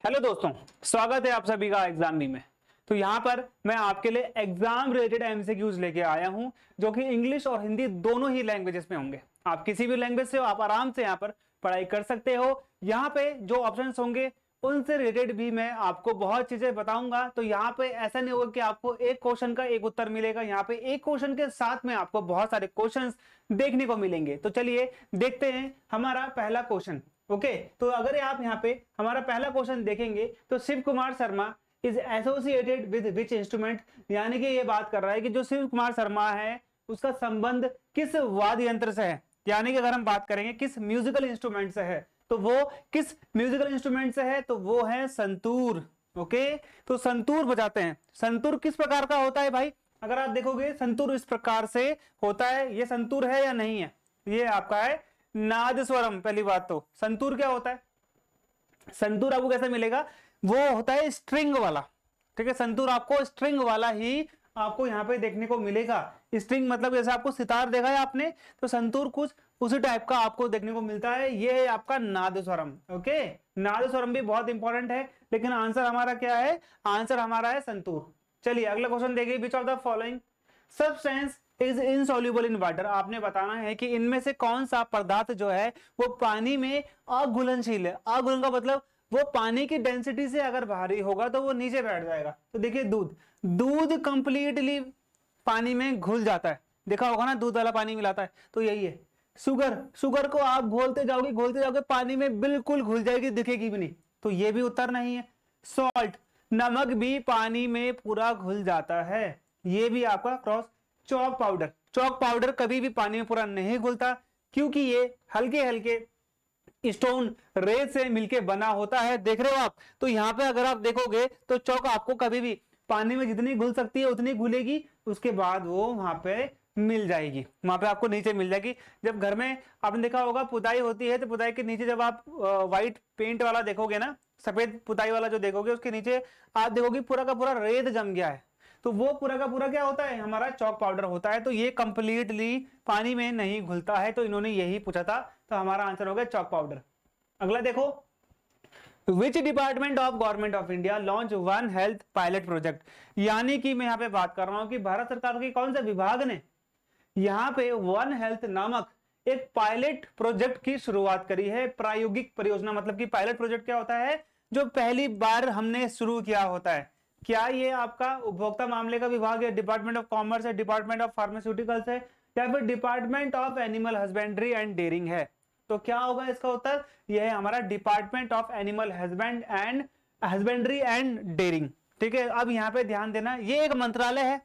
Hello दोस्तों, स्वागत है आप सभी का एग्जाम बी में। तो यहाँ पर मैं आपके लिए एग्जाम रिलेटेड एमसीक्यूज लेके आया हूँ जो कि इंग्लिश और हिंदी दोनों ही लैंग्वेजेस में होंगे। आप किसी भी लैंग्वेज से हो आप आराम से यहाँ पर पढ़ाई कर सकते हो। यहाँ पे जो ऑप्शंस होंगे उनसे रिलेटेड भी मैं आपको बहुत चीजें बताऊंगा। तो यहाँ पे ऐसा नहीं होगा कि आपको एक क्वेश्चन का एक उत्तर मिलेगा, यहाँ पे एक क्वेश्चन के साथ में आपको बहुत सारे क्वेश्चंस देखने को मिलेंगे। तो चलिए देखते हैं हमारा पहला क्वेश्चन। ओके, तो अगर आप यहाँ पे हमारा पहला क्वेश्चन देखेंगे तो Shiv Kumar Sharma is associated with which instrument, यानी कि ये बात कर रहा है कि जो शिव कुमार शर्मा है उसका संबंध किस वाद्य यंत्र से है। यानी कि अगर हम बात करेंगे किस म्यूजिकल इंस्ट्रूमेंट से है तो वो किस म्यूजिकल इंस्ट्रूमेंट से है, तो वो है संतूर। ओके, तो संतूर बजाते हैं। संतूर किस प्रकार का होता है भाई? अगर आप देखोगे संतूर इस प्रकार से होता है। ये संतूर है या नहीं है? ये आपका है नादस्वरम। पहली बात तो संतूर क्या होता है? संतूर आपको कैसे मिलेगा? वो होता है स्ट्रिंग वाला। ठीक है, संतूर आपको स्ट्रिंग वाला ही आपको यहाँ पे देखने को मिलेगा। स्ट्रिंग मतलब जैसे आपको सितार देखा है आपने, तो संतूर कुछ उसी टाइप का आपको देखने को मिलता है। ये है आपका नादस्वरम। ओके, नादस्वरम भी बहुत इंपॉर्टेंट है, लेकिन आंसर हमारा क्या है? आंसर हमारा है संतूर। चलिए अगला क्वेश्चन देखिए। विच of the following substance is insoluble in water. आपने बताना है कि इनमें से कौन सा पदार्थ जो है वो पानी में अघुलनशील है। अघुलन का मतलब वो पानी की डेंसिटी से अगर भारी होगा तो वो नीचे बैठ जाएगा। तो देखिए दूध, दूध कंप्लीटली पानी में घुल जाता है। देखा होगा ना, दूध वाला पानी मिलाता है, तो यही है। शुगर, शुगर को आप घोलते जाओगे पानी में बिल्कुल घुल जाएगी, दिखेगी भी नहीं, तो ये भी उत्तर नहीं है। सॉल्ट, नमक भी पानी में पूरा घुल जाता है, ये भी आपका cross. Chalk powder, chalk powder कभी भी पानी में पूरा नहीं घुलता क्योंकि ये हल्के हल्के स्टोन रेत से मिलके बना होता है। देख रहे हो आप? तो यहाँ पे अगर आप देखोगे तो चौक आपको कभी भी पानी में जितनी घुल सकती है उतनी घुलेगी, उसके बाद वो वहां पे मिल जाएगी, वहां पे आपको नीचे मिल जाएगी। जब घर में आपने देखा होगा पुताई होती है तो पुताई के नीचे जब आप व्हाइट पेंट वाला देखोगे ना, सफेद पुताई वाला जो देखोगे, उसके नीचे आप देखोगे पूरा का पूरा रेत जम गया है, तो वो पूरा का पूरा क्या होता है? हमारा चॉक पाउडर होता है। तो ये कंप्लीटली पानी में नहीं घुलता है, तो इन्होंने यही पूछा था, तो हमारा आंसर हो गया चॉक पाउडर। अगला देखो, which department of government of India launch one health pilot project. यानी कि मैं यहाँ पे बात कर रहा हूं कि भारत सरकार के कौन से विभाग ने यहाँ पे वन हेल्थ नामक एक पायलट प्रोजेक्ट की शुरुआत करी है। प्रायोगिक परियोजना, मतलब कि पायलट प्रोजेक्ट क्या होता है? जो पहली बार हमने शुरू किया होता है। क्या ये आपका उपभोक्ता मामले का विभाग है, डिपार्टमेंट ऑफ कॉमर्स है, डिपार्टमेंट ऑफ फार्मास्यूटिकल्स है, या फिर department of animal husbandry and dairying है? तो क्या होगा इसका उत्तर? यह है हमारा department of animal husbandry and dairying. ठीक है, अब यहाँ पे ध्यान देना, ये एक मंत्रालय है,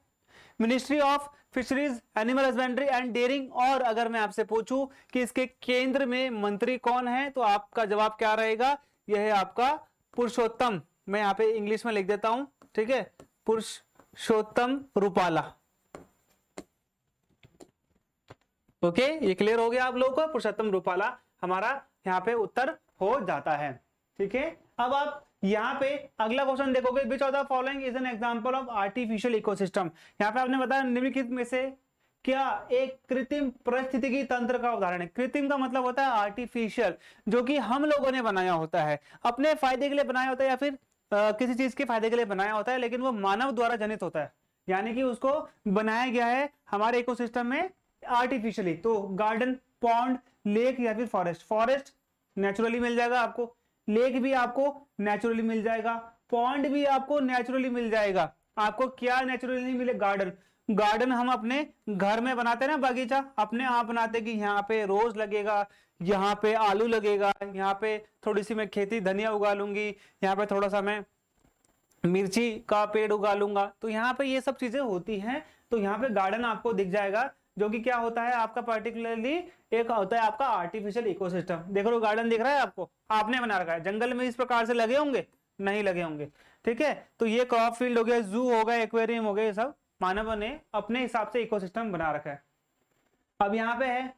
ministry of fisheries, animal husbandry and dairying. और अगर मैं आपसे पूछूं कि इसके केंद्र में मंत्री कौन है, तो आपका जवाब क्या रहेगा? यह है आपका पुरुषोत्तम। मैं यहाँ पे इंग्लिश में लिख देता हूं, ठीक है, पुरुषोत्तम रूपाला। ओके, ये क्लियर हो गया आप लोगों को? पुरुषोत्तम रूपाला हमारा यहाँ पे उत्तर हो जाता है। ठीक है, अब आप यहाँ पे अगला क्वेश्चन देखोगे, विच of the following is an example of artificial ecosystem. यहाँ पे आपने बताया निम्नलिखित में से क्या एक कृत्रिम पारिस्थितिकी तंत्र का उदाहरण है। कृत्रिम का मतलब होता है आर्टिफिशियल, जो कि हम लोगों ने बनाया होता है, अपने फायदे के लिए बनाया होता है, या फिर किसी चीज के फायदे के लिए बनाया होता है, लेकिन वो मानव द्वारा जनित होता है, यानी कि उसको बनाया गया है हमारे इकोसिस्टम में आर्टिफिशियली। तो गार्डन, पॉन्ड, लेक या फिर फॉरेस्ट। फॉरेस्ट नेचुरली मिल जाएगा आपको, लेक भी आपको नेचुरली मिल जाएगा, पॉन्ड भी आपको नेचुरली मिल जाएगा। आपको क्या नेचुरली नहीं मिले? गार्डन। गार्डन हम अपने घर में बनाते हैं ना, बगीचा अपने आप बनाते कि यहाँ पे रोज लगेगा, यहाँ पे आलू लगेगा, यहाँ पे थोड़ी सी मैं खेती धनिया उगा लूंगी, यहाँ पे थोड़ा सा मैं मिर्ची का पेड़ उगा लूंगा। तो यहाँ पे ये सब चीजें होती हैं। तो यहाँ पे गार्डन आपको दिख जाएगा, जो कि क्या होता है आपका पर्टिकुलरली एक होता है आपका आर्टिफिशियल इकोसिस्टम। देख लो गार्डन दिख रहा है आपको, आपने बना रखा है। जंगल में इस प्रकार से लगे होंगे? नहीं लगे होंगे। ठीक है, तो ये क्रॉप फील्ड हो गया, जू हो गया, एक्वेरियम हो गया, ये सब मानव ने अपने हिसाब से इकोसिस्टम बना रखा है। अब यहाँ पे है,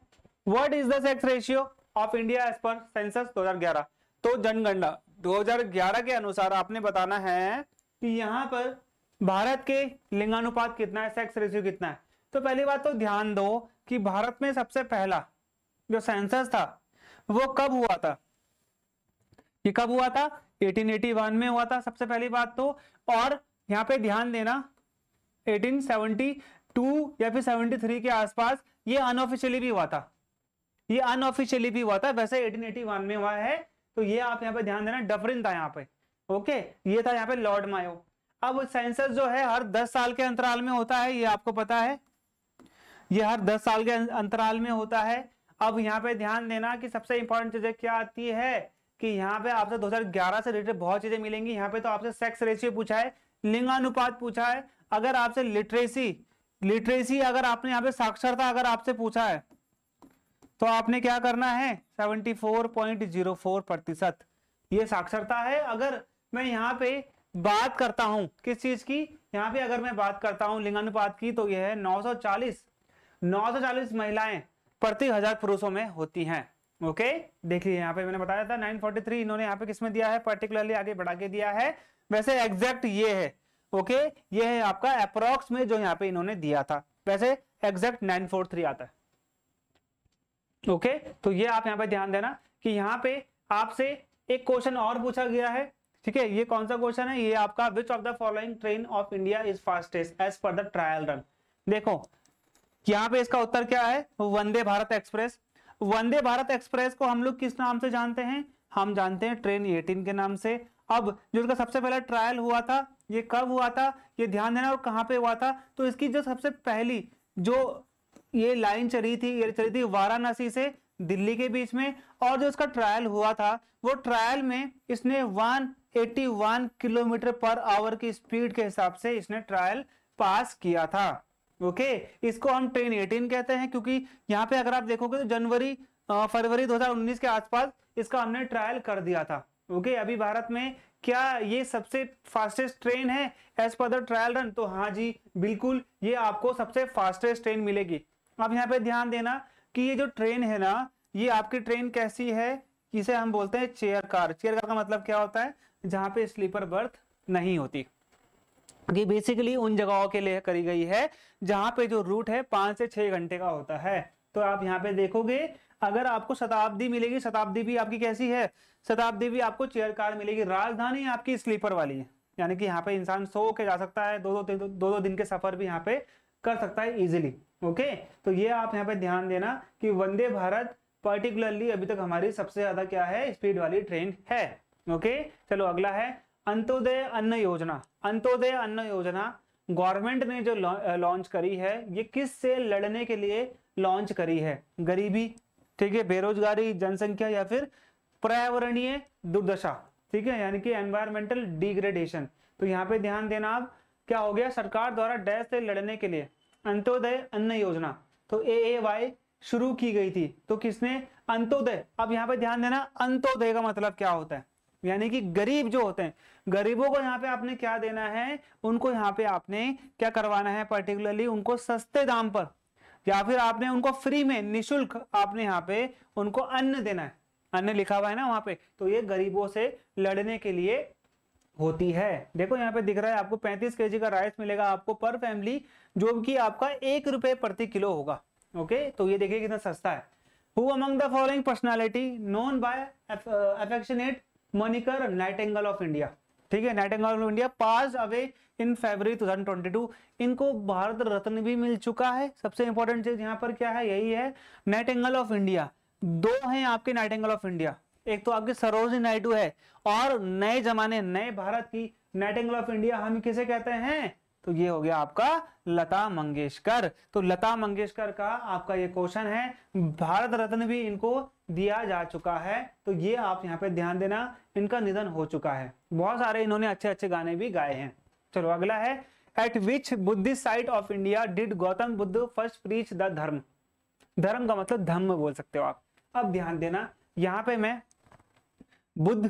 what is the sex ratio of India as per census 2011। तो जनगणना 2011 के अनुसार आपने बताना है कि यहाँ पर भारत के लिंगानुपात कितना है, सेक्स रेशियो कितना है। तो पहली बात तो ध्यान दो कि भारत में सबसे पहला जो सेंसस था वो कब हुआ था? ये कब हुआ था? 1881 में हुआ था सबसे पहली बात तो। और यहाँ पे ध्यान देना 1872 या फिर 73 के आसपास ये अनऑफिशियली भी हुआ था, ये अनऑफिशियली भी हुआ था, वैसे 1881 में हुआ है। तो ये आप यहाँ पे ध्यान देना, डफरिन था यहाँ पे, ओके। ये था यहाँ पे लॉर्ड मायो। अब सेंसस जो है हर 10 साल के अंतराल में होता है, ये आपको पता है, ये हर 10 साल के अंतराल में होता है। अब यहाँ पे ध्यान देना कि सबसे इंपॉर्टेंट चीजें क्या आती है कि यहाँ पे आपसे 2011 से रिलेटेड बहुत चीजें मिलेंगी। यहाँ पे तो आपसे सेक्स रेशियो पूछा है, लिंगानुपात पूछा है, अगर आपसे लिटरेसी अगर आपने यहाँ पे साक्षरता अगर आपसे पूछा है तो आपने क्या करना है, 74.04% ये साक्षरता है। अगर मैं यहाँ पे बात करता हूं किस चीज की, यहाँ पे अगर मैं बात करता हूं लिंगानुपात की, तो यह है 940 महिलाएं प्रति 1000 पुरुषों में होती हैं, ओके। देखिए यहाँ पे मैंने बताया था 943 इन्होंने यहाँ पे किसमें दिया है, पर्टिकुलरली आगे बढ़ा के दिया है, वैसे एग्जैक्ट ये है, ओके। ये है आपका अप्रोक्स में जो यहाँ पे इन्होंने दिया था, वैसे एग्जैक्ट 943 आता है, ओके। तो ये आप यहाँ पे ध्यान देना कि यहाँ पे आपसे एक क्वेश्चन और पूछा गया है, ठीक है। ये कौन सा क्वेश्चन है, ये आपका which of the following train of India is fastest as per the trial run. देखो यहाँ पे इसका उत्तर क्या है, वंदे भारत एक्सप्रेस। वंदे भारत एक्सप्रेस को हम लोग किस नाम से जानते हैं, हम जानते हैं ट्रेन 18 के नाम से। अब जो इसका सबसे पहला ट्रायल हुआ था ये कब हुआ था, ये ध्यान देना, और कहाँ पे हुआ था। तो इसकी जो सबसे पहली जो ये लाइन चली थी, ये चली थी वाराणसी से दिल्ली के बीच में, और जो इसका ट्रायल हुआ था वो ट्रायल में इसने 181 किलोमीटर पर आवर की स्पीड के हिसाब से इसने ट्रायल पास किया था, ओके। इसको हम ट्रेन 18 कहते हैं, क्योंकि यहाँ पे अगर आप देखोगे तो फरवरी 2019 के आसपास इसका हमने ट्रायल कर दिया था, ओके। अभी भारत में क्या ये सबसे फास्टेस्ट ट्रेन है as per the trial run, तो हाँ जी बिल्कुल, ये आपको सबसे फास्टेस्ट ट्रेन मिलेगी। अब यहाँ पे ध्यान देना कि ये जो ट्रेन है ना, ये आपकी ट्रेन कैसी है, इसे हम बोलते हैं चेयर कार। चेयर कार का मतलब क्या होता है, जहां पे स्लीपर बर्थ नहीं होती। ये बेसिकली उन जगहों के लिए करी गई है जहां पे जो रूट है 5 से 6 घंटे का होता है। तो आप यहाँ पे देखोगे अगर आपको शताब्दी मिलेगी, शताब्दी भी आपकी कैसी है, शताब्दी भी आपको चेयर कार मिलेगी। राजधानी आपकी स्लीपर वाली है, यानी कि यहाँ पे इंसान सो के जा सकता है, दो दिन के सफर भी यहाँ पे कर सकता है इजिली, ओके। तो ये आप यहाँ पे ध्यान देना कि वंदे भारत पर्टिकुलरली अभी तक हमारी सबसे ज्यादा क्या है, स्पीड वाली ट्रेन है, ओके। चलो अगला है अंत्योदय अन्न योजना। अंत्योदय अन्न योजना गवर्नमेंट ने जो लॉन्च करी है, ये किस से लड़ने के लिए लॉन्च करी है, गरीबी, ठीक है, बेरोजगारी, जनसंख्या, या फिर पर्यावरणीय दुर्दशा, ठीक है, यानी कि एनवायरमेंटल डिग्रेडेशन। तो यहाँ पे ध्यान देना, आप क्या हो गया, सरकार द्वारा डैश से लड़ने के लिए अंत्योदय अन्न योजना, तो AAY शुरू की गई थी। तो किसने, अंत्योदय। अब यहाँ पे ध्यान देना अंत्योदय का मतलब क्या होता है, यानी कि गरीब जो होते हैं, गरीबों को यहाँ पे आपने क्या देना है, उनको यहाँ पे आपने क्या करवाना है, पर्टिकुलरली उनको सस्ते दाम पर या फिर आपने उनको फ्री में निशुल्क आपने यहाँ पे उनको अन्न देना है। अन्न लिखा हुआ है ना वहां पे, तो ये गरीबों से लड़ने के लिए होती है। देखो यहाँ पे दिख रहा है आपको 35 kg का राइस मिलेगा आपको पर फैमिली, जो कि आपका 1 रुपए प्रति किलो होगा, ओके। तो ये देखिए कितना सस्ता है। Who among the following personality known by affectionate moniker nightingale of India, ठीक है, nightingale of India pass away in फरवरी 2022। इनको भारत रत्न भी मिल चुका है। सबसे इंपॉर्टेंट चीज यहाँ पर क्या है, यही है नाइटिंगेल ऑफ इंडिया। दो हैं आपके नाइटिंगेल ऑफ इंडिया, एक तो आपके सरोजिनी नायडू है, और नए जमाने नए भारत की नाइटिंगेल ऑफ इंडिया हम किसे कहते हैं, तो ये हो गया आपका लता मंगेशकर। तो लता मंगेशकर का आपका ये क्वेश्चन है, भारत रत्न भी इनको दिया जा चुका है। तो ये आप यहाँ पे ध्यान देना, इनका निधन हो चुका है। बहुत सारे इन्होंने अच्छे अच्छे गाने भी गाए हैं। चलो अगला है, eight which Buddhist site of India did Gautam Buddha first preach the धर्म। धर्म का मतलब धम्म बोल सकते हो आप। अब ध्यान देना, यहाँ पे मैं बुद्ध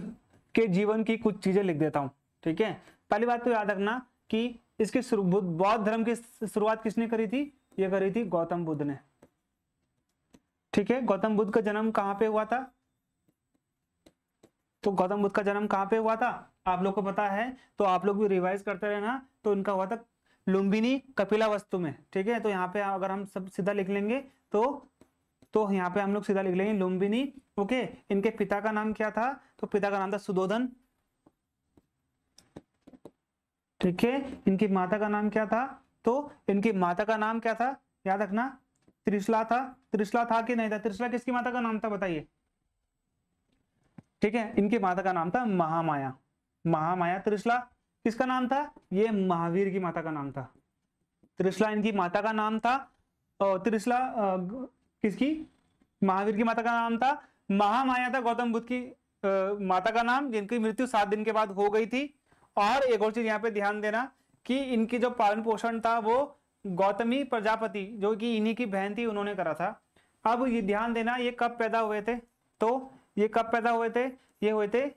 के जीवन की कुछ चीजें लिख देता हूं, ठीक है। पहली बात तो याद रखना कि इसकी बौद्ध धर्म की शुरुआत किसने करी थी, ये करी थी गौतम बुद्ध ने, ठीक है। गौतम बुद्ध का जन्म कहां पे हुआ था, तो गौतम बुद्ध का जन्म कहां पे हुआ था आप लोग को पता है, तो आप लोग भी रिवाइज करते रहना। तो इनका हुआ था लुम्बिनी कपिलावस्तु में, ठीक है। तो यहाँ पे अगर हम सब सीधा लिख लेंगे तो तो यहाँ पे हम लोग सीधा लिख लेंगे लुम्बिनी। ओके, इनके पिता का नाम क्या था? तो पिता का नाम था सुधोधन। ठीक है, इनकी माता का नाम क्या था? तो इनकी माता का नाम क्या था? याद रखना, त्रिशला था। त्रिशला था कि नहीं था? त्रिशला किसकी माता का नाम था बताइए? ठीक है, इनकी माता का नाम था महामाया। महामाया। त्रिशला किसका नाम था? ये महावीर की माता का नाम था। त्रिशला इनकी माता का नाम था। और त्रिशला किसकी? महावीर की माता का नाम था। महामाया था गौतम बुद्ध की माता का नाम, जिनकी मृत्यु 7 दिन के बाद हो गई थी। और एक और चीज यहाँ पे ध्यान देना कि इनकी जो पालन पोषण था वो गौतमी प्रजापति, जो कि इन्हीं की बहन थी, उन्होंने करा था। अब ये ध्यान देना, ये कब पैदा हुए थे? तो ये कब पैदा हुए थे? ये हुए थे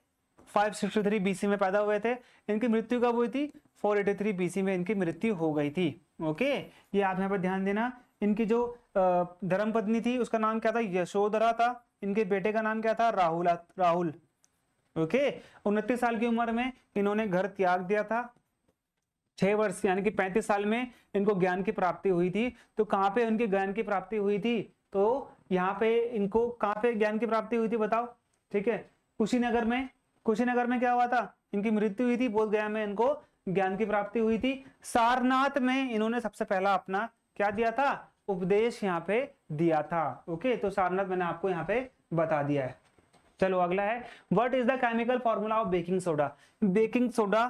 563 बीसी में पैदा हुए थे। इनकी मृत्यु कब हुई थी? 483 बीसी में इनकी मृत्यु हो गई थी। ओके, ये आप यहाँ पर ध्यान देना। इनकी जो धर्मपत्नी थी उसका नाम क्या था? यशोधरा था। इनके बेटे का नाम क्या था? राहुल। ओके, 29 साल की उम्र में इन्होंने घर त्याग दिया था। 6 वर्ष यानी कि 35 साल में इनको ज्ञान की प्राप्ति हुई थी। तो कहाँ पे उनके ज्ञान की प्राप्ति हुई थी? तो यहाँ पे इनको कहाँ पे ज्ञान की प्राप्ति हुई थी बताओ? ठीक है, कुशीनगर में। कुशीनगर में क्या हुआ था? इनकी मृत्यु हुई थी। बोध गया में इनको ज्ञान की प्राप्ति हुई थी। सारनाथ में इन्होंने सबसे पहला अपना क्या दिया था? उपदेश यहाँ पे दिया था। ओके, तो सारनाथ मैंने आपको यहाँ पे बता दिया है। चलो अगला है, what is the chemical formula of baking soda? Baking soda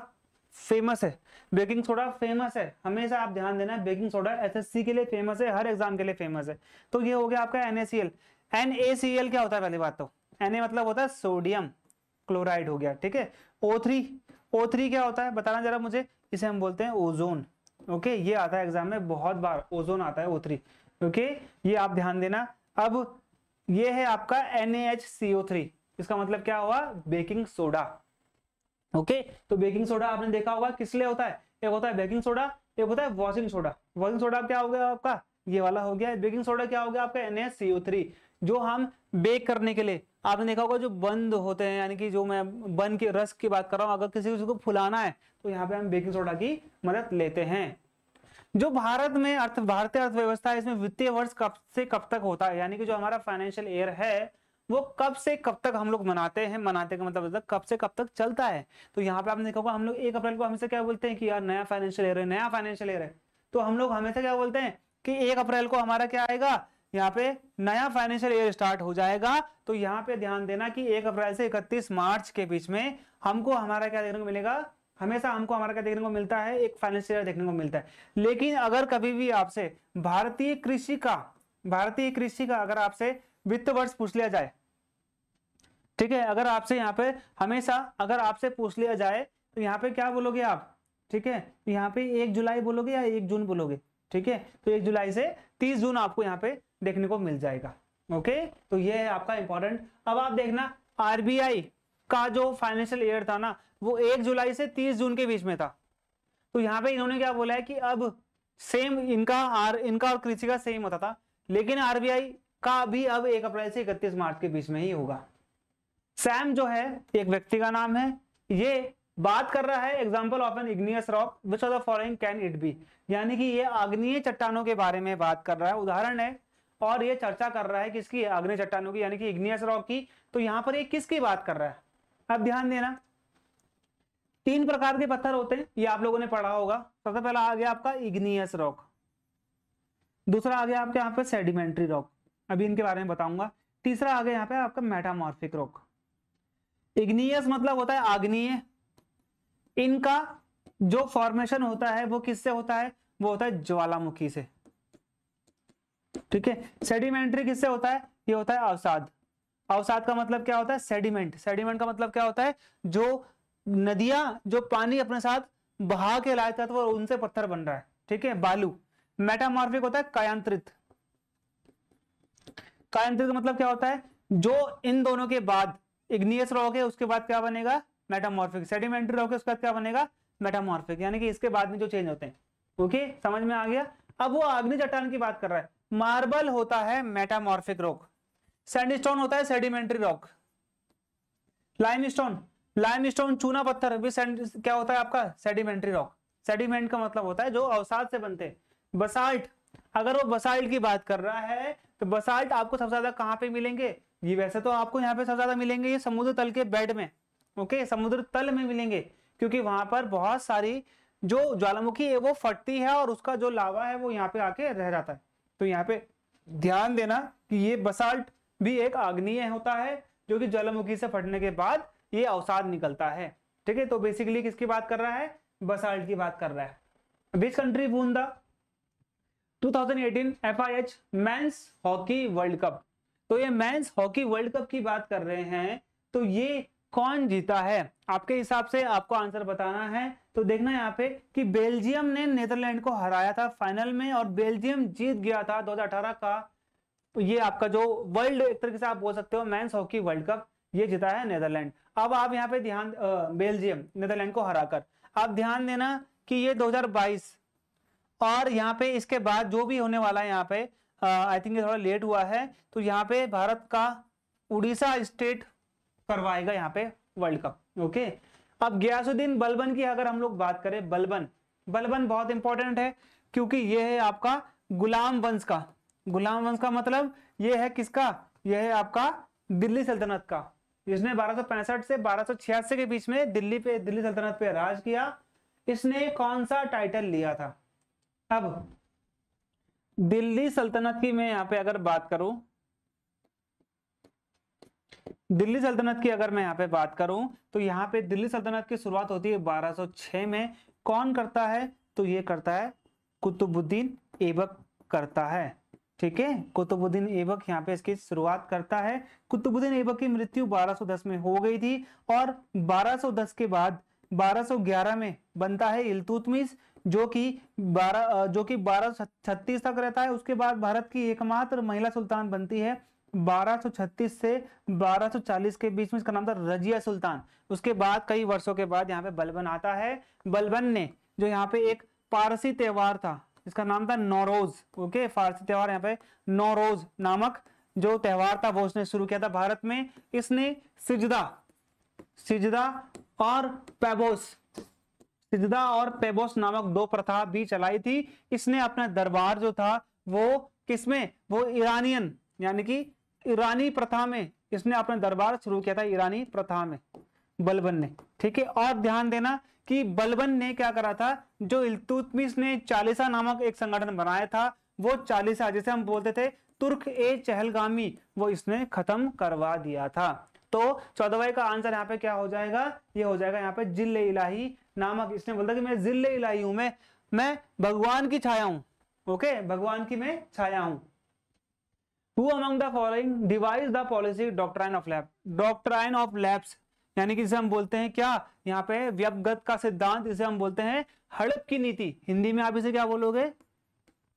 famous है। बेकिंग सोडा फेमस है, हमेशा आप ध्यान देना, बेकिंग सोडा एसएससी के लिए फेमस है, हर एग्जाम के लिए फेमस है। तो ये हो गया आपका NaCl। NaCl क्या होता है? पहली बात तो Na मतलब होता है सोडियम क्लोराइड हो गया। ठीक है, O3 क्या होता है बताना जरा मुझे? इसे हम बोलते हैं ओजोन। ओके, ये आता है एग्जाम में बहुत बार, ओजोन आता है O3। ओके, ये आप ध्यान देना। अब ये है आपका NaHCO3, इसका मतलब क्या हुआ? Baking soda. ओके, तो बेकिंग सोडा आपने देखा होगा किस लिए होता है? एक होता है बेकिंग सोडा, एक होता है वॉशिंग सोडा। वॉशिंग सोडा क्या हो गया आपका? ये वाला हो गया। बेकिंग सोडा क्या हो गया आपका? NaCO3, जो हम बेक करने के लिए, आपने देखा होगा जो बंद होते हैं, यानी कि जो मैं बन के रस की बात कर रहा हूं, अगर किसी को फुलाना है तो यहाँ पे हम बेकिंग सोडा की मदद लेते हैं। जो भारत में भारतीय अर्थव्यवस्था है, इसमें वित्तीय वर्ष कब से कब तक होता है? यानी कि जो हमारा फाइनेंशियल ईयर है वो कब से कब तक हम लोग मनाते हैं? मनाते का मतलब कब से कब तक चलता है। तो यहाँ पे आपने देखा होगा हम लोग 1 अप्रैल को हमेशा क्या बोलते हैं कि यार नया फाइनेंशियल ईयर है, नया फाइनेंशियल ईयर है। तो हम लोग हमेशा क्या बोलते हैं कि 1 अप्रैल को हमारा क्या आएगा? यहाँ पे नया फाइनेंशियल ईयर स्टार्ट हो जाएगा। तो यहाँ पे ध्यान देना कि 1 अप्रैल से 31 मार्च के बीच में हमको हमारा क्या देखने को मिलेगा? हमेशा हमको हमारा क्या देखने को मिलता है? एक फाइनेंशियल ईयर देखने को मिलता है। लेकिन अगर कभी भी आपसे भारतीय कृषि का अगर आपसे वित्त वर्ष पूछ लिया जाए, ठीक है, अगर आपसे यहाँ पे हमेशा अगर आपसे पूछ लिया जाए तो यहाँ पे क्या बोलोगे आप? ठीक है, यहाँ पे 1 जुलाई बोलोगे या 1 जून बोलोगे? ठीक है, तो 1 जुलाई से 30 जून आपको यहाँ पे देखने को मिल जाएगा। ओके, तो ये है आपका इंपॉर्टेंट। अब आप देखना RBI का जो फाइनेंशियल ईयर था ना वो 1 जुलाई से 30 जून के बीच में था। तो यहाँ पे इन्होंने क्या बोला है कि अब सेम इनका और कृषि का सेम होता था, लेकिन RBI का भी अब 1 अप्रैल से 31 मार्च के बीच में ही होगा। सैम जो है एक व्यक्ति का नाम है, ये बात कर रहा है example of an igneous rock which of the following can it be, यानी कि ये आग्नेय चट्टानों के बारे में बात कर रहा है, उदाहरण है। और ये चर्चा कर रहा है किसकी? आग्नेय चट्टानों की, यानी कि इग्नियस रॉक की। तो यहाँ पर ये किसकी बात कर रहा है? अब ध्यान देना, 3 प्रकार के पत्थर होते हैं, ये आप लोगों ने पढ़ा होगा। सबसे पहला आ गया आपका इग्नियस रॉक, दूसरा आ गया आपके यहाँ पे सेडिमेंट्री रॉक, अभी इनके बारे में बताऊंगा। तीसरा आ गया यहाँ पे आपका मेटामॉर्फिक रॉक। इग्नियस मतलब होता है आग्नेय, इनका जो फॉर्मेशन होता है वो किससे होता है? वो होता है ज्वालामुखी से। ठीक है, सेडिमेंट्री किससे होता है? ये होता है अवसाद। अवसाद का मतलब क्या होता है? सेडिमेंट। सेडिमेंट का मतलब क्या होता है? जो नदियां जो पानी अपने साथ बहा के लाए तत्व और उनसे पत्थर बन रहा है। ठीक है, बालू। मेटामॉर्फिक होता है कायांतरित। कायांतरित का मतलब क्या होता है? जो इन दोनों के बाद इग्नियस रॉक है उसके बाद क्या बनेगा? मेटामॉर्फिक। सेडिमेंट्री रॉक है उसके बाद क्या बनेगा? मेटामॉर्फिक, यानी कि इसके बाद में जो चेंज होते हैं। ओके, समझ में आ गया। अब वो आग्नेय चट्टान की बात कर रहा है। मार्बल होता है मेटामॉर्फिक रॉक, सैंडस्टोन होता है सेडिमेंट्री रॉक, लाइमस्टोन चूना पत्थर भी क्या होता है आपका? Sedimentary rock. सेडिमेंट का मतलब होता है जो अवसाद से बनते हैं। बसाल्ट, अगर वो बसाल्ट की बात कर रहा है तो बसाल्ट आपको सबसे ज्यादा कहाँ पे मिलेंगे? ये वैसे तो आपको यहाँ पे सबसे ज्यादा मिलेंगे ये समुद्र तल के बेड में, ओके, समुद्र तल में मिलेंगे, क्योंकि वहां पर बहुत सारी जो ज्वालामुखी है वो फटती है और उसका जो लावा है वो यहाँ पे आके रह जाता है। तो यहाँ पे ध्यान देना कि ये बसाल्ट भी एक आग्नेय होता है जो कि ज्वालामुखी से फटने के बाद ये अवसाद निकलता है। ठीक है, तो बेसिकली किसकी बात कर रहा है? बसाल्ट की बात कर रहा है। Which country won the 2018 FIH men's hockey world cup? तो ये मेंस हॉकी वर्ल्ड कप की बात कर रहे हैं, तो ये कौन जीता है? आपके हिसाब से आपको आंसर बताना है। तो देखना यहाँ पे कि बेल्जियम ने नीदरलैंड को हराया था फाइनल में और बेल्जियम जीत गया था 2018 का। ये आपका जो वर्ल्ड, एक तरीके से आप बोल सकते हो मेंस हॉकी वर्ल्ड कप, ये जीता है नीदरलैंड। अब आप यहाँ पे ध्यान, बेल्जियम नीदरलैंड को हराकर, आप ध्यान देना कि ये 2022 और यहाँ पे इसके बाद जो भी होने वाला है यहाँ पे, आई थिंक ये थोड़ा लेट हुआ है, तो यहाँ पे भारत का उड़ीसा स्टेट करवाएगा यहाँ पे वर्ल्ड कप। ओके, अब गयासुद्दीन बलबन की अगर हम लोग बात करें, बलबन बहुत इंपॉर्टेंट है क्योंकि ये है आपका गुलाम वंश का। गुलाम वंश का मतलब ये है किसका? ये है आपका दिल्ली सल्तनत का, जिसने 1265 से 1286 के बीच में दिल्ली सल्तनत पे राज किया। इसने कौन सा टाइटल लिया था? अब दिल्ली सल्तनत की मैं यहाँ पे अगर बात करूं, दिल्ली सल्तनत की अगर मैं यहाँ पे बात करूं, तो यहाँ पे दिल्ली सल्तनत की शुरुआत होती है 1206 में। कौन करता है? तो ये करता है कुतुबुद्दीन ऐबक करता है। ठीक है, कुतुबुद्दीन ऐबक यहाँ पे इसकी शुरुआत करता है। कुतुबुद्दीन ऐबक की मृत्यु 1210 में हो गई थी और 1210 के बाद 1211 में बनता है इल्तुतमिश, जो कि 1236 तक रहता है। उसके बाद भारत की एकमात्र महिला सुल्तान बनती है 1236 से 1240 के बीच में, इसका नाम था रजिया सुल्तान। उसके बाद कई वर्षों के बाद यहाँ पे बलबन आता है। बलबन ने जो यहाँ पे एक पारसी त्योहार था, इसका नाम था नौरोज। ओके, फारसी त्योहार यहाँ पे नौरोज नामक जो त्योहार था वो उसने शुरू किया था भारत में। इसने सिजदा और पेबोस नामक दो प्रथा भी चलाई थी। इसने अपना दरबार जो था वो किसमें? वो ईरानियन यानी कि ईरानी प्रथा में इसने अपना दरबार शुरू किया था, ईरानी प्रथा में बलबन ने। ठीक है, और ध्यान देना कि बलबन ने क्या करा था, जो इल्तुतमिश ने चालीसा नामक एक संगठन बनाया था, वो चालीसा जिसे हम बोलते थे तुर्क ए चहलगामी, वो इसने खत्म करवा दिया था। तो 14वां का आंसर यहाँ पे क्या हो जाएगा? ये हो जाएगा यहाँ पे जिल्ले इलाही नामक। इसने बोलता कि मैं जिल्ले इलाही हूं, मैं भगवान की छाया हूं। ओके, भगवान की मैं छाया हूं। Who among the following devised the policy doctrine of lapse? Doctrine of lapse यानी कि इसे हम बोलते हैं क्या? यहाँ पे व्यपगत का सिद्धांत, इसे हम बोलते हैं हड़प की नीति। हिंदी में आप इसे क्या बोलोगे?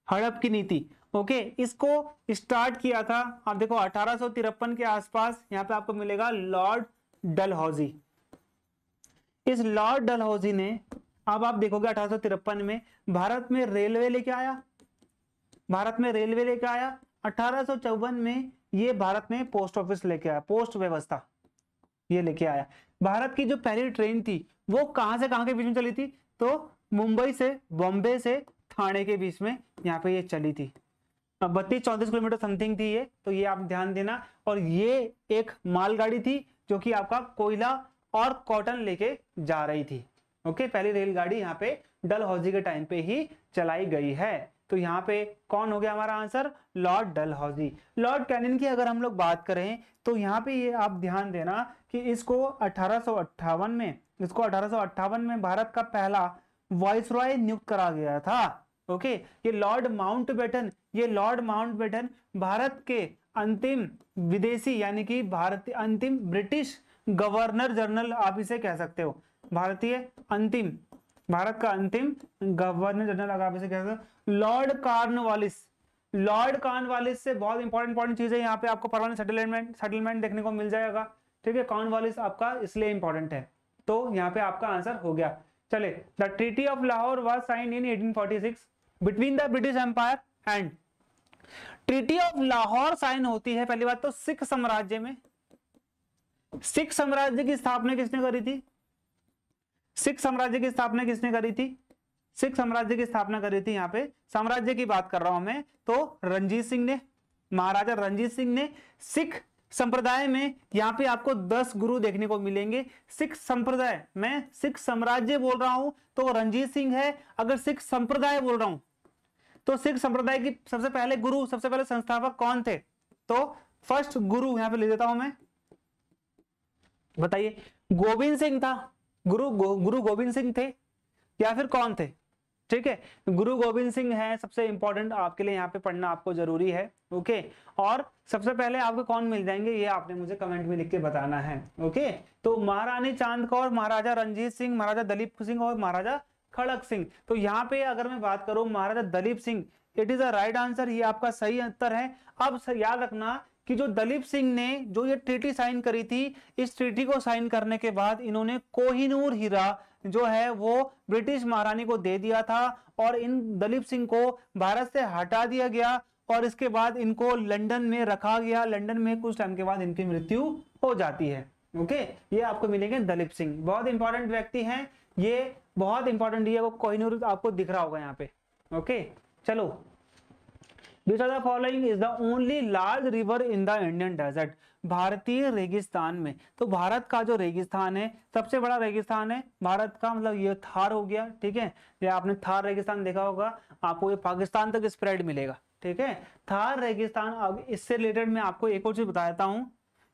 हड़प की नीति। ओके, इसको स्टार्ट किया था, आप देखो 1853 के आसपास। यहाँ पे आपको मिलेगा लॉर्ड डलहौजी। इस लॉर्ड डलहौजी ने, अब आप देखोगे 1853 में भारत में रेलवे लेके आया। 1854 में ये भारत में पोस्ट ऑफिस लेके आया, पोस्ट व्यवस्था ये लेके आया। भारत की जो पहली ट्रेन थी वो कहां से कहां के बीच में चली थी? तो मुंबई से, बॉम्बे से ठाणे के बीच में यहाँ पे ये चली थी। 32-34 किलोमीटर समथिंग थी ये, तो ये आप ध्यान देना। और ये एक मालगाड़ी थी जो कि आपका कोयला और कॉटन लेके जा रही थी। ओके, पहली रेलगाड़ी यहाँ पे डलहौजी के टाइम पे ही चलाई गई है। तो यहाँ पे कौन हो गया हमारा answer? Lord Dalhousie. Lord Canning की अगर हम लोग बात करें तो यहाँ पे ये आप ध्यान देना कि इसको 1858 में भारत का पहला वाइसरॉय नियुक्त करा गया था। ओके, ये लॉर्ड माउंटबेटन भारत के अंतिम विदेशी यानी कि अंतिम ब्रिटिश गवर्नर जनरल आप इसे कह सकते हो। भारत का अंतिम गवर्नर जनरल आप इसे कह सकते हो। लॉर्ड कॉर्नवालिस से बहुत इंपॉर्टेंट चीज है यहाँ पे, आपको परमानेंट सेटलमेंट देखने को मिल जाएगा। ठीक है, कॉर्नवालिस आपका इसलिए इंपॉर्टेंट है। तो यहाँ पे आपका आंसर हो गया। चले, the treaty of Lahore was signed in 1846 between the British empire and. Treaty of Lahore sign होती है पहली बात तो सिख साम्राज्य में। सिख साम्राज्य की स्थापना किसने करी थी? सिख साम्राज्य की स्थापना यहाँ पे साम्राज्य की बात कर रहा हूं मैं, तो रणजीत सिंह ने महाराजा रणजीत सिंह ने। सिख संप्रदाय में यहाँ पे आपको 10 गुरु देखने को मिलेंगे। सिख संप्रदाय, मैं सिख साम्राज्य बोल रहा हूं तो रणजीत सिंह है। अगर सिख संप्रदाय बोल रहा हूं तो सिख संप्रदाय की सबसे पहले गुरु, सबसे पहले संस्थापक कौन थे? तो फर्स्ट गुरु यहां पे ले देता हूं मैं, बताइए। गोविंद सिंह था, गुरु गोविंद सिंह थे या फिर कौन थे? ठीक है, गुरु गोविंद सिंह है सबसे इंपॉर्टेंट, आपके लिए यहाँ पे पढ़ना आपको जरूरी है। ओके, और सबसे पहले आपको कौन मिल जाएंगे ये आपने मुझे कमेंट में लिख के बताना है। ओके, तो महारानी चांद कौर, महाराजा रणजीत सिंह, महाराजा दलीप सिंह और महाराजा खड़क सिंह। तो यहाँ पे अगर मैं बात करूं Maharaja Dalip Singh, it is a right answer, ये आपका सही उत्तर है। अब याद रखना कि जो दलीप सिंह ने जो ये ट्रीटी साइन करी थी, इस ट्रीटी को साइन करने के बाद इन्होंने कोहिनूर हीरा जो है वो ब्रिटिश महारानी को दे दिया था और इन दलीप सिंह को भारत से हटा दिया गया और इसके बाद इनको लंदन में रखा गया। लंदन में कुछ टाइम के बाद इनकी मृत्यु हो जाती है। ओके, ये आपको मिलेंगे दलीप सिंह, बहुत इंपॉर्टेंट व्यक्ति हैं ये, बहुत इंपॉर्टेंट। ये वो कोहिनूर आपको दिख रहा होगा यहाँ पे। ओके, चलो, Which of the following is the only large river in the Indian desert? भारतीय रेगिस्तान में, तो भारत का जो रेगिस्तान है सबसे बड़ा रेगिस्तान है भारत का, मतलब ये थार हो गया। ठीक है, ये आपने थार रेगिस्तान देखा होगा, आपको ये पाकिस्तान तक स्प्रेड मिलेगा। ठीक है, थार रेगिस्तान। अब इससे रिलेटेड मैं आपको एक और चीज बता देता हूँ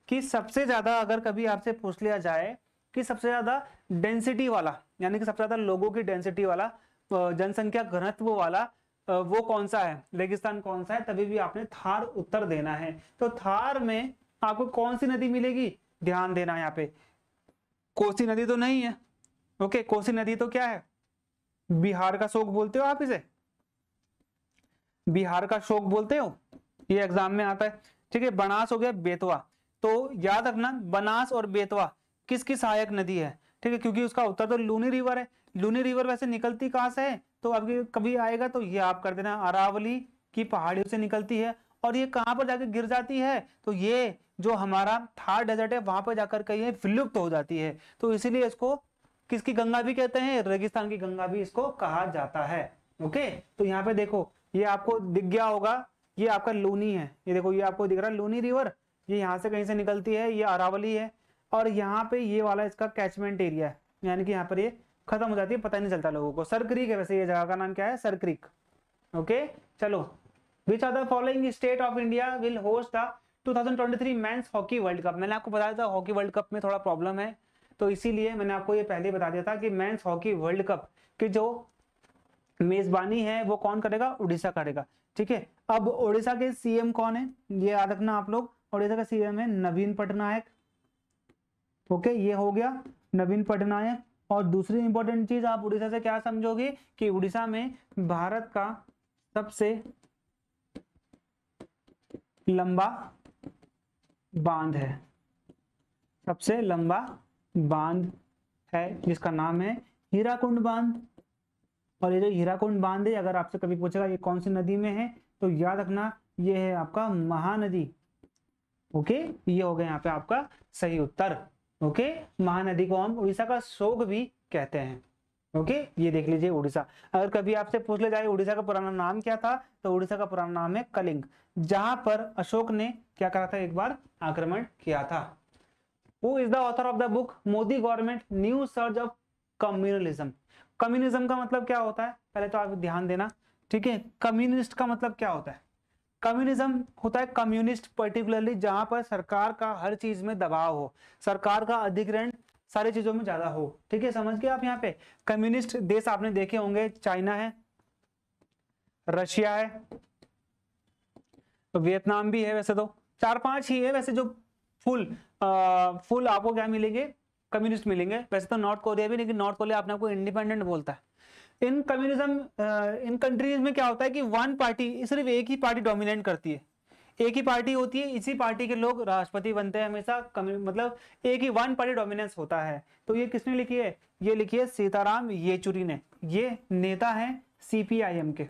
कि सबसे ज्यादा अगर कभी आपसे पूछ लिया जाए कि सबसे ज्यादा डेंसिटी वाला, यानी कि सबसे ज्यादा लोगों की डेंसिटी वाला, जनसंख्या घनत्व वाला वो कौन सा है, रेगिस्तान कौन सा है, तभी भी आपने थार उत्तर देना है। तो थार में आपको कौन सी नदी मिलेगी, ध्यान देना यहाँ पे, कोसी नदी तो नहीं है। ओके, कोसी नदी तो क्या है, बिहार का शोक बोलते हो आप इसे, बिहार का शोक बोलते हो, ये एग्जाम में आता है। ठीक है, बनास हो गया, बेतवा। तो याद रखना बनास और बेतवा किसकी सहायक नदी है? ठीक है, क्योंकि उसका उत्तर तो लूनी रिवर है। लूनी रिवर वैसे निकलती कहां से है, तो अभी कभी आएगा तो ये आप कर देना, अरावली की पहाड़ियों से निकलती है। और ये कहां पर जाकर गिर जाती है, तो ये जो हमारा थार डेजर्ट है वहां पर जाकर कहीं विलुप्त हो जाती है। तो इसीलिए इसको किसकी गंगा भी कहते हैं, रेगिस्तान की गंगा भी इसको कहा जाता है। ओके, तो यहाँ पे देखो, ये आपको दिख गया होगा, ये आपका लूनी है, ये देखो ये आपको दिख रहा है लूनी रिवर, ये यहाँ से कहीं से निकलती है, ये अरावली है। और यहाँ पे ये वाला इसका कैचमेंट एरिया है, यानी कि यहाँ पर ये खत्म हो जाती है, पता नहीं चलता लोगों को। सर क्रीक है वैसे, ये जगह का नाम क्या है, सर क्रीक। ओके, चलो, which are the following state of India will host the 2023 men's hockey world cup? मैंने आपको बताया था हॉकी वर्ल्ड कप में थोड़ा प्रॉब्लम है, तो इसीलिए मैंने आपको ये पहले बता दिया था कि मेंस हॉकी वर्ल्ड कप की जो मेजबानी है वो कौन करेगा, उड़ीसा करेगा। ठीक है, अब उड़ीसा के सीएम कौन है ये याद रखना आप लोग, उड़ीसा का सीएम है नवीन पटनायक। ओके, ये हो गया नवीन पटनायक। और दूसरी इंपॉर्टेंट चीज आप उड़ीसा से क्या समझोगे कि उड़ीसा में भारत का सबसे लंबा बांध है, सबसे लंबा बांध है जिसका नाम है हीराकुंड बांध। और ये जो हीराकुंड बांध है, अगर आपसे कभी पूछेगा ये कौन सी नदी में है, तो याद रखना ये है आपका महानदी। ओके, ये हो गया यहाँ पे आपका सही उत्तर। ओके, महानदी को हम उड़ीसा का शोक भी कहते हैं। ओके, ये देख लीजिए उड़ीसा। अगर कभी आपसे पूछ ले जाए उड़ीसा का पुराना नाम क्या था, तो उड़ीसा का पुराना नाम है कलिंग, जहां पर अशोक ने क्या करा था, एक बार आक्रमण किया था। Who is the author of the book Modi government new surge of communalism? Communism का मतलब क्या होता है, पहले तो आप ध्यान देना। ठीक है, कम्युनिस्ट का मतलब क्या होता है? कम्युनिज्म होता है कम्युनिस्ट पर्टिकुलरली जहां पर सरकार का हर चीज में दबाव हो, सरकार का अधिग्रहण सारी चीजों में ज्यादा हो। ठीक है, समझ गए आप? यहाँ पे कम्युनिस्ट देश आपने देखे होंगे, चाइना है, रशिया है, वियतनाम भी है, वैसे तो 4-5 ही है वैसे जो फुल आपको क्या मिलेंगे, कम्युनिस्ट मिलेंगे। वैसे तो नॉर्थ कोरिया भी, लेकिन नॉर्थ कोरिया अपने आप को इंडिपेंडेंट बोलता है। इन कम्युनिज्म इन कंट्रीज में क्या होता है कि वन पार्टी, सिर्फ एक ही पार्टी डोमिनेट करती है, एक ही पार्टी होती है, इसी पार्टी के लोग राष्ट्रपति बनते हैं हमेशा, मतलब एक ही वन पार्टी डोमिनेंस होता है। तो ये किसने लिखी है, ये लिखी है सीताराम येचुरी ने। ये नेता है सीपीआईएम के,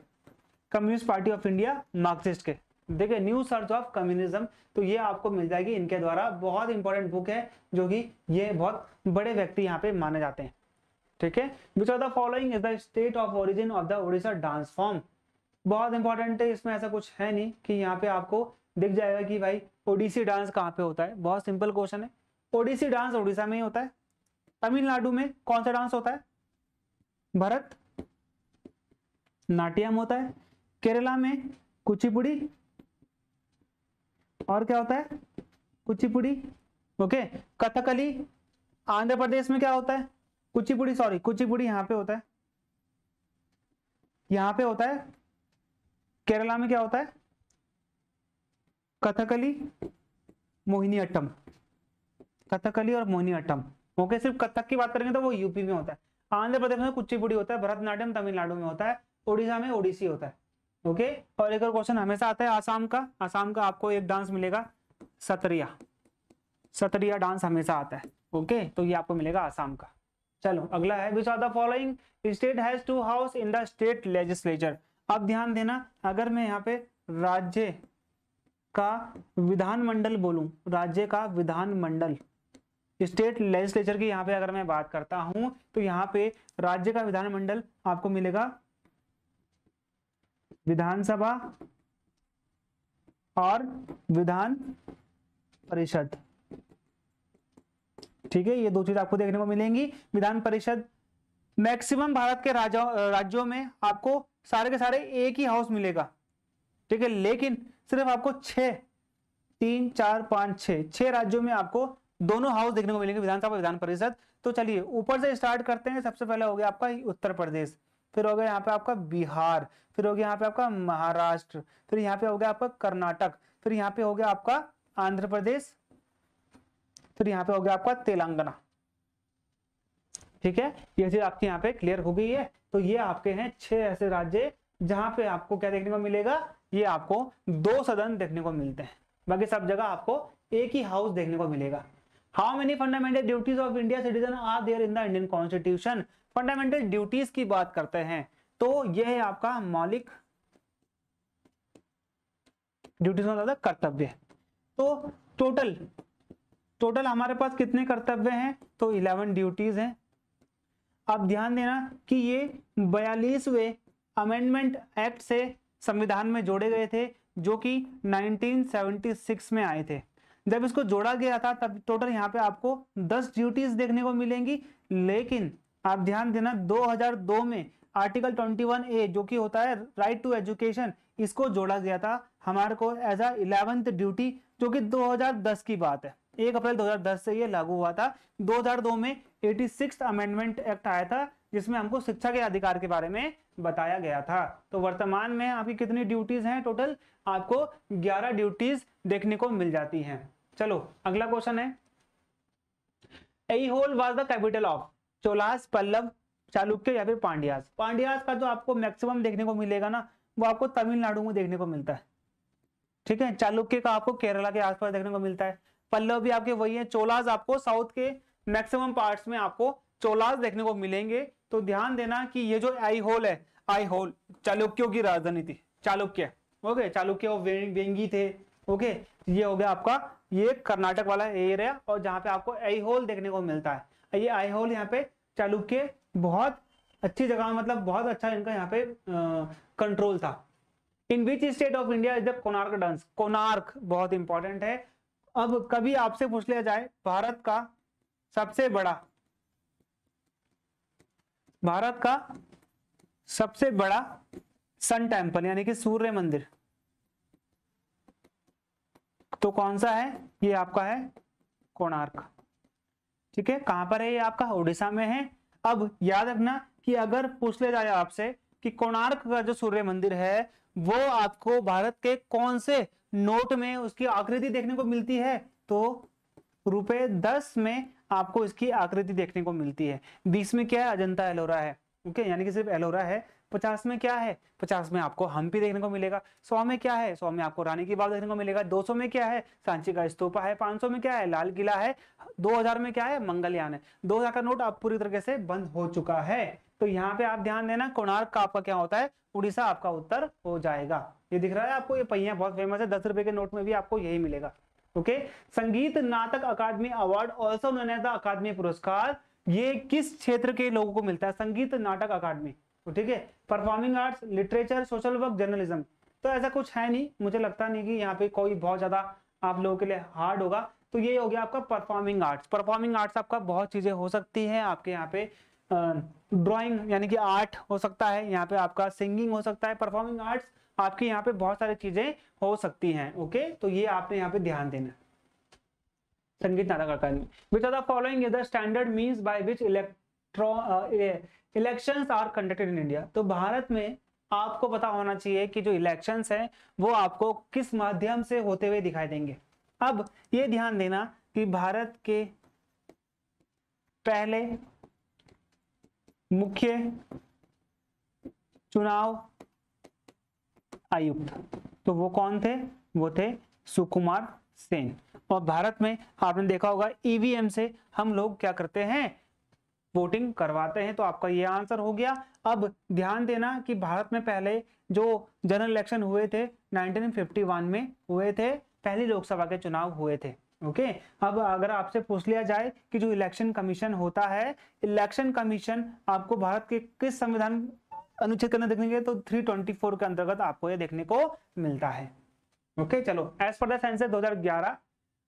communist party of India, Marxist के। देखिए, न्यू सर्च ऑफ कम्युनिज्म, तो ये आपको मिल जाएगी इनके द्वारा। बहुत इंपॉर्टेंट बुक है, जो कि ये बहुत बड़े व्यक्ति यहाँ पे माने जाते हैं। ठीक है, which of the following is the state of origin of the Odisha dance form? बहुत इंपॉर्टेंट है, इसमें ऐसा कुछ है नहीं कि यहाँ पे आपको दिख जाएगा कि भाई ओडिसी डांस कहाँ पे होता है। बहुत सिंपल क्वेश्चन है। ओडिसी डांस उड़ीसा में ही होता है। तमिलनाडु में कौन सा डांस होता है? भरत नाट्यम होता है। केरला में कुचिपुड़ी, और क्या होता है? कुचिपुड़ी। ओके, कथकली। आंध्र प्रदेश में क्या होता है? कुचिपुड़ी, सॉरी कुचिपुड़ी यहाँ पे होता है, यहाँ पे होता है। केरला में क्या होता है? कथकली, मोहिनीअट्टम। कथकली और मोहिनीअट्टम। ओके, सिर्फ कथक की बात करेंगे तो वो यूपी में होता है। आंध्र प्रदेश में कुचिपुड़ी होता है, भरतनाट्यम तमिलनाडु में होता है, उड़ीसा में ओडिसी होता है। ओके, और एक और क्वेश्चन हमेशा आता है आसाम का। आसाम का आपको एक डांस मिलेगा सतरिया। सतरिया डांस हमेशा आता है। ओके, तो ये आपको मिलेगा आसाम का। चलो अगला है, which of the following state has two house in the state legislature. अब ध्यान देना, अगर मैं यहाँ पे राज्य का विधानमंडल बोलूं, राज्य का विधानमंडल, स्टेट लेजिस्लेचर की यहाँ पे अगर मैं बात करता हूं, तो यहाँ पे राज्य का विधानमंडल आपको मिलेगा विधानसभा और विधान परिषद। ठीक है, ये दो चीज आपको देखने को मिलेंगी। विधान परिषद मैक्सिमम भारत के राज्यों में आपको सारे के सारे एक ही हाउस मिलेगा। ठीक है, लेकिन सिर्फ आपको 6, 3, 4, 5, 6 राज्यों में आपको दोनों हाउस देखने को मिलेंगे, विधानसभा विधान परिषद। तो चलिए ऊपर से स्टार्ट करते हैं। सबसे पहले हो गया आपका उत्तर प्रदेश, फिर हो गया यहाँ पे आपका बिहार, फिर हो गया यहाँ पे आपका महाराष्ट्र, फिर यहाँ पे हो गया आपका कर्नाटक, फिर यहाँ पे हो गया आपका आंध्र प्रदेश, फिर यहाँ पे हो गया आपका तेलंगाना। ठीक है, ये चीज आपकी यहाँ पे क्लियर हो गई है। तो ये आपके हैं 6 ऐसे राज्य जहां पे आपको क्या देखने को मिलेगा, ये आपको 2 सदन देखने को मिलते हैं। बाकी सब जगह आपको एक ही हाउस देखने को मिलेगा। How many fundamental duties of India citizen are there in the Indian constitution. Fundamental duties की बात करते हैं तो यह है आपका मौलिक ड्यूटीज मतलब कर्तव्य। तो टोटल हमारे पास कितने कर्तव्य हैं? तो 11 ड्यूटीज हैं। अब ध्यान देना कि ये 42वें अमेंडमेंट एक्ट से संविधान में जोड़े गए थे, जो कि 1976 में आए थे। जब इसको जोड़ा गया था तब टोटल यहाँ पे आपको 10 ड्यूटीज देखने को मिलेंगी। लेकिन आप ध्यान देना 2002 में आर्टिकल 21A जो कि होता है राइट टू एजुकेशन, इसको जोड़ा गया था हमारे को एज अ 11th ड्यूटी, जो कि 2010 की बात है। 1 अप्रैल 2010 से ये लागू हुआ था। 2002 में 86th अमेंडमेंट एक्ट आया था, जिसमें हमको शिक्षा के अधिकार के बारे में बताया गया था। तो वर्तमान में आपकी कितनी ड्यूटीज हैं? टोटल आपको 11 ड्यूटीज देखने को मिल जाती हैं। चलो अगला क्वेश्चन है, Aihole was the capital of Cholas, Pallava, Chalukya या फिर पांड्यास। पांड्यास का जो आपको मैक्सिमम देखने को मिलेगा ना, वो आपको तमिलनाडु में देखने को मिलता है। ठीक है, चालुक्य का आपको केरला के आसपास देखने को मिलता है। पल्लव भी आपके वही है। चोलास आपको साउथ के मैक्सिमम पार्ट्स में आपको चोलास देखने को मिलेंगे। तो ध्यान देना कि ये जो ऐहोल है, ऐहोल चालुक्यों की राजधानी थी, चालुक्य। ओके, चालुक्य वेंगी थे। ओके, ये हो गया आपका ये कर्नाटक वाला एरिया, और जहां पे आपको ऐहोल देखने को मिलता है। ये ऐहोल यहाँ पे चालुक्य बहुत अच्छी जगह, मतलब बहुत अच्छा इनका यहाँ पे कंट्रोल था। In which state of India is the Konark dance. Konark बहुत इंपॉर्टेंट है। अब कभी आपसे पूछ लिया जाए भारत का सबसे बड़ा सन टेम्पल यानी कि सूर्य मंदिर, तो कौन सा है? ये आपका है कोणार्क। ठीक है, कहां पर है? ये आपका उड़ीसा में है। अब याद रखना कि अगर पूछ लिया जाए आपसे कि कोणार्क का जो सूर्य मंदिर है वो आपको भारत के कौन से नोट में उसकी आकृति देखने को मिलती है, तो ₹10 में आपको इसकी आकृति देखने को मिलती है। 20 में क्या है? अजंता एलोरा है। ओके, यानी कि सिर्फ एलोरा है। 50 में क्या है? 50 में आपको हम्पी देखने को मिलेगा। 100 में क्या है? 100 में आपको रानी की बाग देखने को मिलेगा। 200 में क्या है? सांची का स्तूपा है। 500 में क्या है? लाल किला है। 2000 में क्या है? मंगलयान है। 2000 का नोट अब पूरी तरीके से बंद हो चुका है। तो यहाँ पे आप ध्यान देना, कोणार्क का आपका क्या होता है? उड़ीसा आपका उत्तर हो जाएगा। ये दिख रहा है आपको, ये पहिया बहुत फेमस है। 10 रुपए के नोट में भी आपको यही मिलेगा। Okay, Sangeet Natak Akademi award also known as the Akademi पुरस्कार, ये किस क्षेत्र के लोगों को मिलता है? संगीत नाटक अकादमी। तो ठीक है, performing arts, literature, social work, journalism, तो ऐसा कुछ है नहीं, मुझे लगता नहीं कि यहाँ पे कोई बहुत ज्यादा आप लोगों के लिए हार्ड होगा। तो ये हो गया आपका परफॉर्मिंग आर्ट्स। परफॉर्मिंग आर्ट्स आपका बहुत चीजें हो सकती है, आपके यहाँ पे ड्राइंग यानी कि आर्ट हो सकता है, यहाँ पे आपका सिंगिंग हो सकता है। परफॉर्मिंग आर्ट्स आपके यहाँ पे बहुत सारी चीजें हो सकती हैं। ओके, तो ये आपने यहाँ पे ध्यान देना है। Sangeet Natak Akademi, which are the following is the standard means by which elections are conducted in India. तो भारत में आपको पता होना चाहिए कि जो इलेक्शंस है वो आपको किस माध्यम से होते हुए दिखाई देंगे। अब ये ध्यान देना कि भारत के पहले मुख्य चुनाव आयुक्त तो वो कौन थे, वो थे सुकुमार सेन। और भारत में आपने देखा होगा ईवीएम से हम लोग क्या करते हैं, वोटिंग करवाते हैं। तो आपका ये आंसर हो गया। अब ध्यान देना कि भारत में पहले जो जनरल इलेक्शन हुए थे 1951 में हुए थे, पहली लोकसभा के चुनाव हुए थे। ओके, अब अगर आपसे पूछ लिया जाए कि जो इलेक्शन कमीशन होता है, इलेक्शन कमीशन आपको भारत के किस संविधान अनुच्छेद के अंदर देखने के, तो 324 के अंतर्गत आपको ये देखने को मिलता है। ओके, चलो एज पर द सेंसस 2011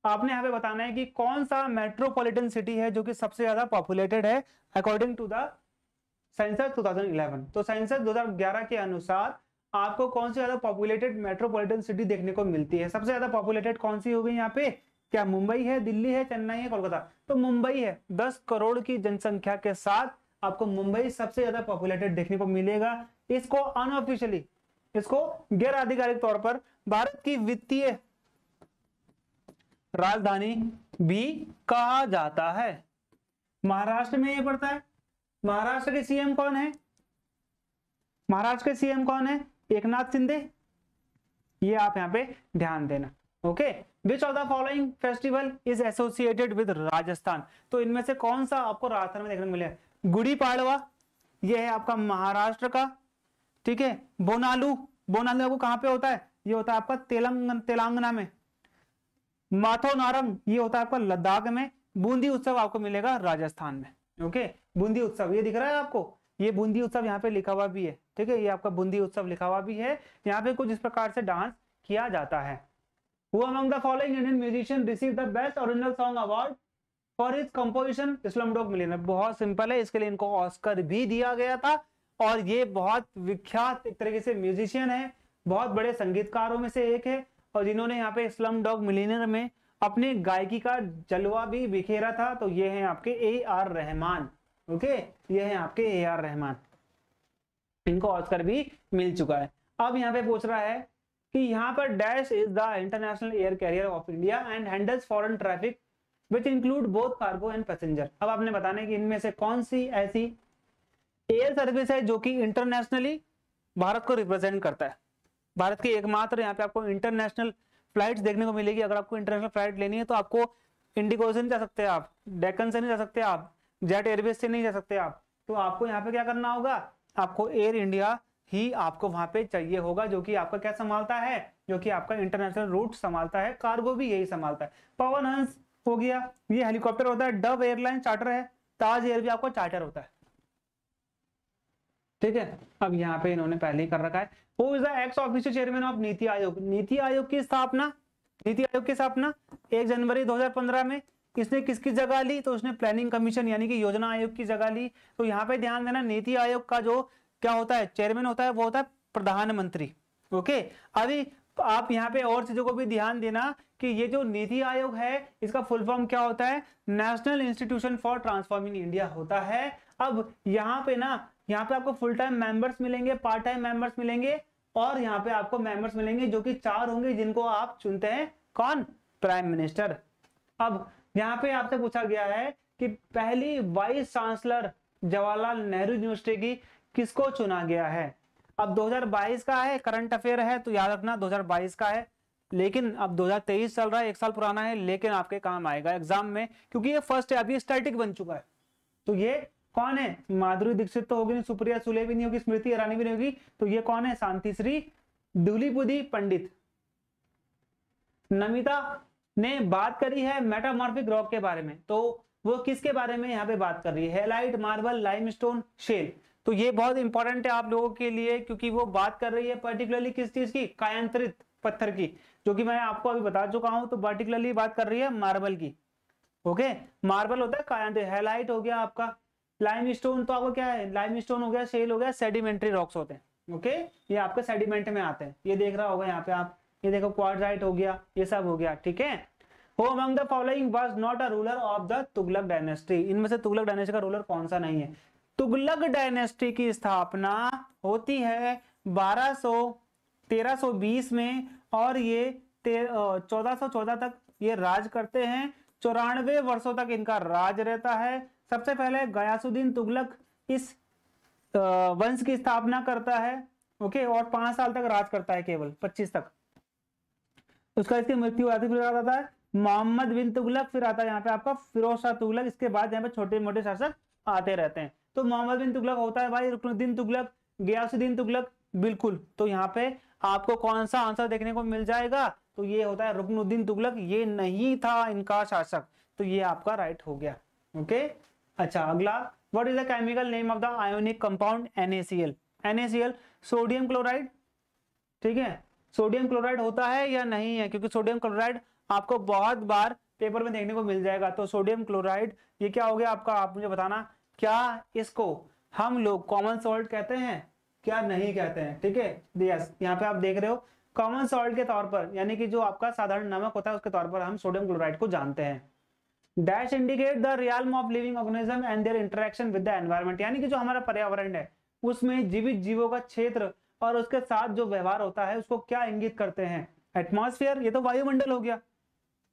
आपने यहाँ पे बताना है कि कौन सा मेट्रोपॉलिटन सिटी है जो कि सबसे ज्यादा पॉपुलेटेड है अकॉर्डिंग टू द सेंसस 2011। तो सेंसस 2011 के अनुसार आपको कौन सी ज्यादा पॉपुलेटेड मेट्रोपॉलिटन सिटी देखने को मिलती है। सबसे ज्यादा पॉपुलेटेड कौन सी हो गई यहाँ पे, क्या मुंबई है, दिल्ली है, चेन्नई है, कोलकाता। तो मुंबई है। 10 करोड़ की जनसंख्या के साथ आपको मुंबई सबसे ज्यादा पॉपुलेटेड देखने को मिलेगा। इसको अनऑफिशियली, इसको गैर आधिकारिक तौर पर भारत की वित्तीय राजधानी भी कहा जाता है। महाराष्ट्र में ये पड़ता है। महाराष्ट्र के सीएम कौन है, महाराष्ट्र के सीएम कौन है, एकनाथ शिंदे। ये आप यहाँ पे ध्यान देना। Okay, which of the following festival is associated with Rajasthan. तो इनमें से कौन सा आपको राजस्थान में देखने को मिलेगा, गुड़ी पाड़वा, ये है आपका महाराष्ट्र का। ठीक है, बोनालू, बोनालू आपको कहां पे होता है, ये होता है आपका तेलंगाना में। माथो नारंग ये होता है आपका लद्दाख में। बूंदी उत्सव आपको मिलेगा राजस्थान में। ओके, बूंदी उत्सव ये दिख रहा है आपको, ये बूंदी उत्सव यहाँ पे लिखा हुआ भी है। ठीक है, ये आपका बूंदी उत्सव लिखा हुआ भी है। यहाँ पे कुछ इस प्रकार से डांस किया जाता है। Who among the following Indian musician received the best original song award for his composition Slumdog Millionaire। बहुत सिंपल है, इसके लिए इनको ऑस्कर भी दिया गया था। और ये बहुत विख्यात एक तरीके से म्यूजिशियन है, बहुत बड़े संगीतकारों में से एक है, और जिन्होंने यहाँ पे स्लमडॉग मिलियनेयर में अपने गायकी का जलवा भी बिखेरा था। तो ये हैं आपके AR रहमान। ओके, ये हैं आपके AR रहमान, इनको ऑस्कर भी मिल चुका है। अब यहाँ पे पूछ रहा है कि यहाँ पर dash is the international air carrier of India and handles foreign traffic which include both cargo and passenger. अब आपने बताना है कि इनमें से कौन सी ऐसी एयर सर्विस है जो कि इंटरनेशनली भारत को रिप्रेजेंट करता है। भारत की एकमात्र यहाँ पे आपको इंटरनेशनल फ्लाइट्स देखने को मिलेगी। अगर आपको इंटरनेशनल फ्लाइट लेनी है तो आपको इंडिगो से नहीं जा सकते आप, डेक्कन से नहीं जा सकते आप, जेट एयरवेज से नहीं जा सकते आप। तो आपको यहाँ पे क्या करना होगा, आपको एयर इंडिया ही आपको वहां पे चाहिए होगा, जो कि आपका क्या संभालता है, जो कि आपका इंटरनेशनल रूट संभालता है, कार्गो भी यही संभालता है। पवन हंस हो गया, ये हेलीकॉप्टर होता है। डव एयरलाइन चार्टर है। ताज एयर भी आपको चार्टर होता है। ठीक है, अब यहाँ पे इन्होंने पहले ही कर रखा है। Who is the x official chairman of NITI Aayog. NITI Aayog की स्थापना 1 जनवरी 2015 में इसने किसकी जगह ली, तो उसने प्लानिंग कमीशन यानी कि योजना आयोग की जगह ली। तो यहाँ पे ध्यान देना, नीति आयोग का जो क्या होता है, चेयरमैन होता है, वो होता है प्रधानमंत्री। ओके, अभी आप यहाँ पे और चीजों को भी ध्यान देना कि ये जो नीति आयोग है इसका फुल फॉर्म क्या होता है, national institution for transforming India होता है। अब यहाँ पे ना, यहाँ पे आपको फुल टाइम मेंबर्स मिलेंगे, पार्ट टाइम मेंबर्स मिलेंगे, और यहाँ पे आपको मेंबर्स मिलेंगे जो कि 4 होंगे, जिनको आप चुनते हैं, कौन, प्राइम मिनिस्टर। अब यहाँ पे आपसे पूछा गया है कि पहली vice chancellor Jawaharlal Nehru university की किसको चुना गया है। अब 2022 का है, करंट अफेयर है, तो याद रखना 2022 का है, लेकिन अब 2023 चल रहा है, 1 साल पुराना है, लेकिन आपके काम आएगा एग्जाम में, क्योंकि ये फर्स्ट है, अभी स्टैटिक बन चुका है। तो ये कौन है, माधुरी दीक्षित तो होगी नहीं, सुप्रिया सुले भी नहीं होगी, स्मृति ईरानी भी नहीं होगी, तो ये कौन है, शांतिश्री धूलिपुदी पंडित। नमिता ने बात करी है मेटामॉर्फिक रॉक के बारे में, तो वो किसके बारे में यहाँ पे बात कर रही है, हेलाइट, मार्बल, लाइमस्टोन, शेल। तो ये बहुत इंपॉर्टेंट है आप लोगों के लिए, क्योंकि वो बात कर रही है पर्टिकुलरली किस चीज की, कायांतरित पत्थर की, जो कि मैं आपको अभी बता चुका हूं। तो पर्टिकुलरली बात कर रही है मार्बल की। ओके, मार्बल होता है कायांतरित, हैलाइट हो गया आपका, लाइमस्टोन तो आपको क्या है, लाइमस्टोन हो गया, शेल हो गया, सेडिमेंट्री रॉक्स होते हैं। ओके, ये आपके सेडिमेंट में आते हैं, ये देख रहा होगा यहाँ पे आप, ये देखो क्वार्टजाइट हो गया, ये सब हो गया। ठीक है, Who among the following was not a ruler of the Tughlaq dynasty, इनमें से तुगलक डायनेस्टी का रूलर कौन सा नहीं है। तुगलक डायनेस्टी की स्थापना होती है 1320 में, और ये 1414 तक ये राज करते हैं। 94 वर्षों तक इनका राज रहता है। सबसे पहले गयासुद्दीन तुगलक इस वंश की स्थापना करता है। ओके, और 5 साल तक राज करता है, केवल 25 तक। उसका इसकी मृत्यु आती, फिर आता है मोहम्मद बिन तुगलक, फिर आता है यहाँ पे आपका फिरोज शाह तुगलक। इसके बाद यहाँ पे छोटे मोटे शासक आते रहते हैं। तो मोहम्मद बिन तुगलक होता है भाई रुकनुद्दीन तुगलक, गयासुद्दीन तुगलक, बिल्कुल। तो यहाँ पे आपको कौन सा आंसर देखने को मिल जाएगा, तो ये होता है रुकनुद्दीन तुगलक, ये नहीं था इनका शासक, तो ये आपका राइट हो गया। ओके, अच्छा अगला, what is the chemical name of the ionic compound NaCl। NaCl sodium chloride. ठीक है, सोडियम क्लोराइड होता है या नहीं है, क्योंकि सोडियम क्लोराइड आपको बहुत बार पेपर में देखने को मिल जाएगा। तो सोडियम क्लोराइड ये क्या हो गया आपका, आप मुझे बताना, क्या इसको हम लोग कॉमन सॉल्ट कहते हैं, क्या नहीं कहते हैं। ठीक है, यस, यहाँ पे आप देख रहे हो कॉमन सॉल्ट के तौर पर, यानी कि जो आपका साधारण नमक होता है उसके तौर पर हम सोडियम क्लोराइड को जानते हैं। Dash indicate the realm of living organism and there interaction with the environment, यानी कि जो हमारा पर्यावरण है उसमें जीवित जीवों का क्षेत्र और उसके साथ जो व्यवहार होता है उसको क्या इंगित करते हैं। एटमॉस्फेयर, ये तो वायुमंडल हो गया।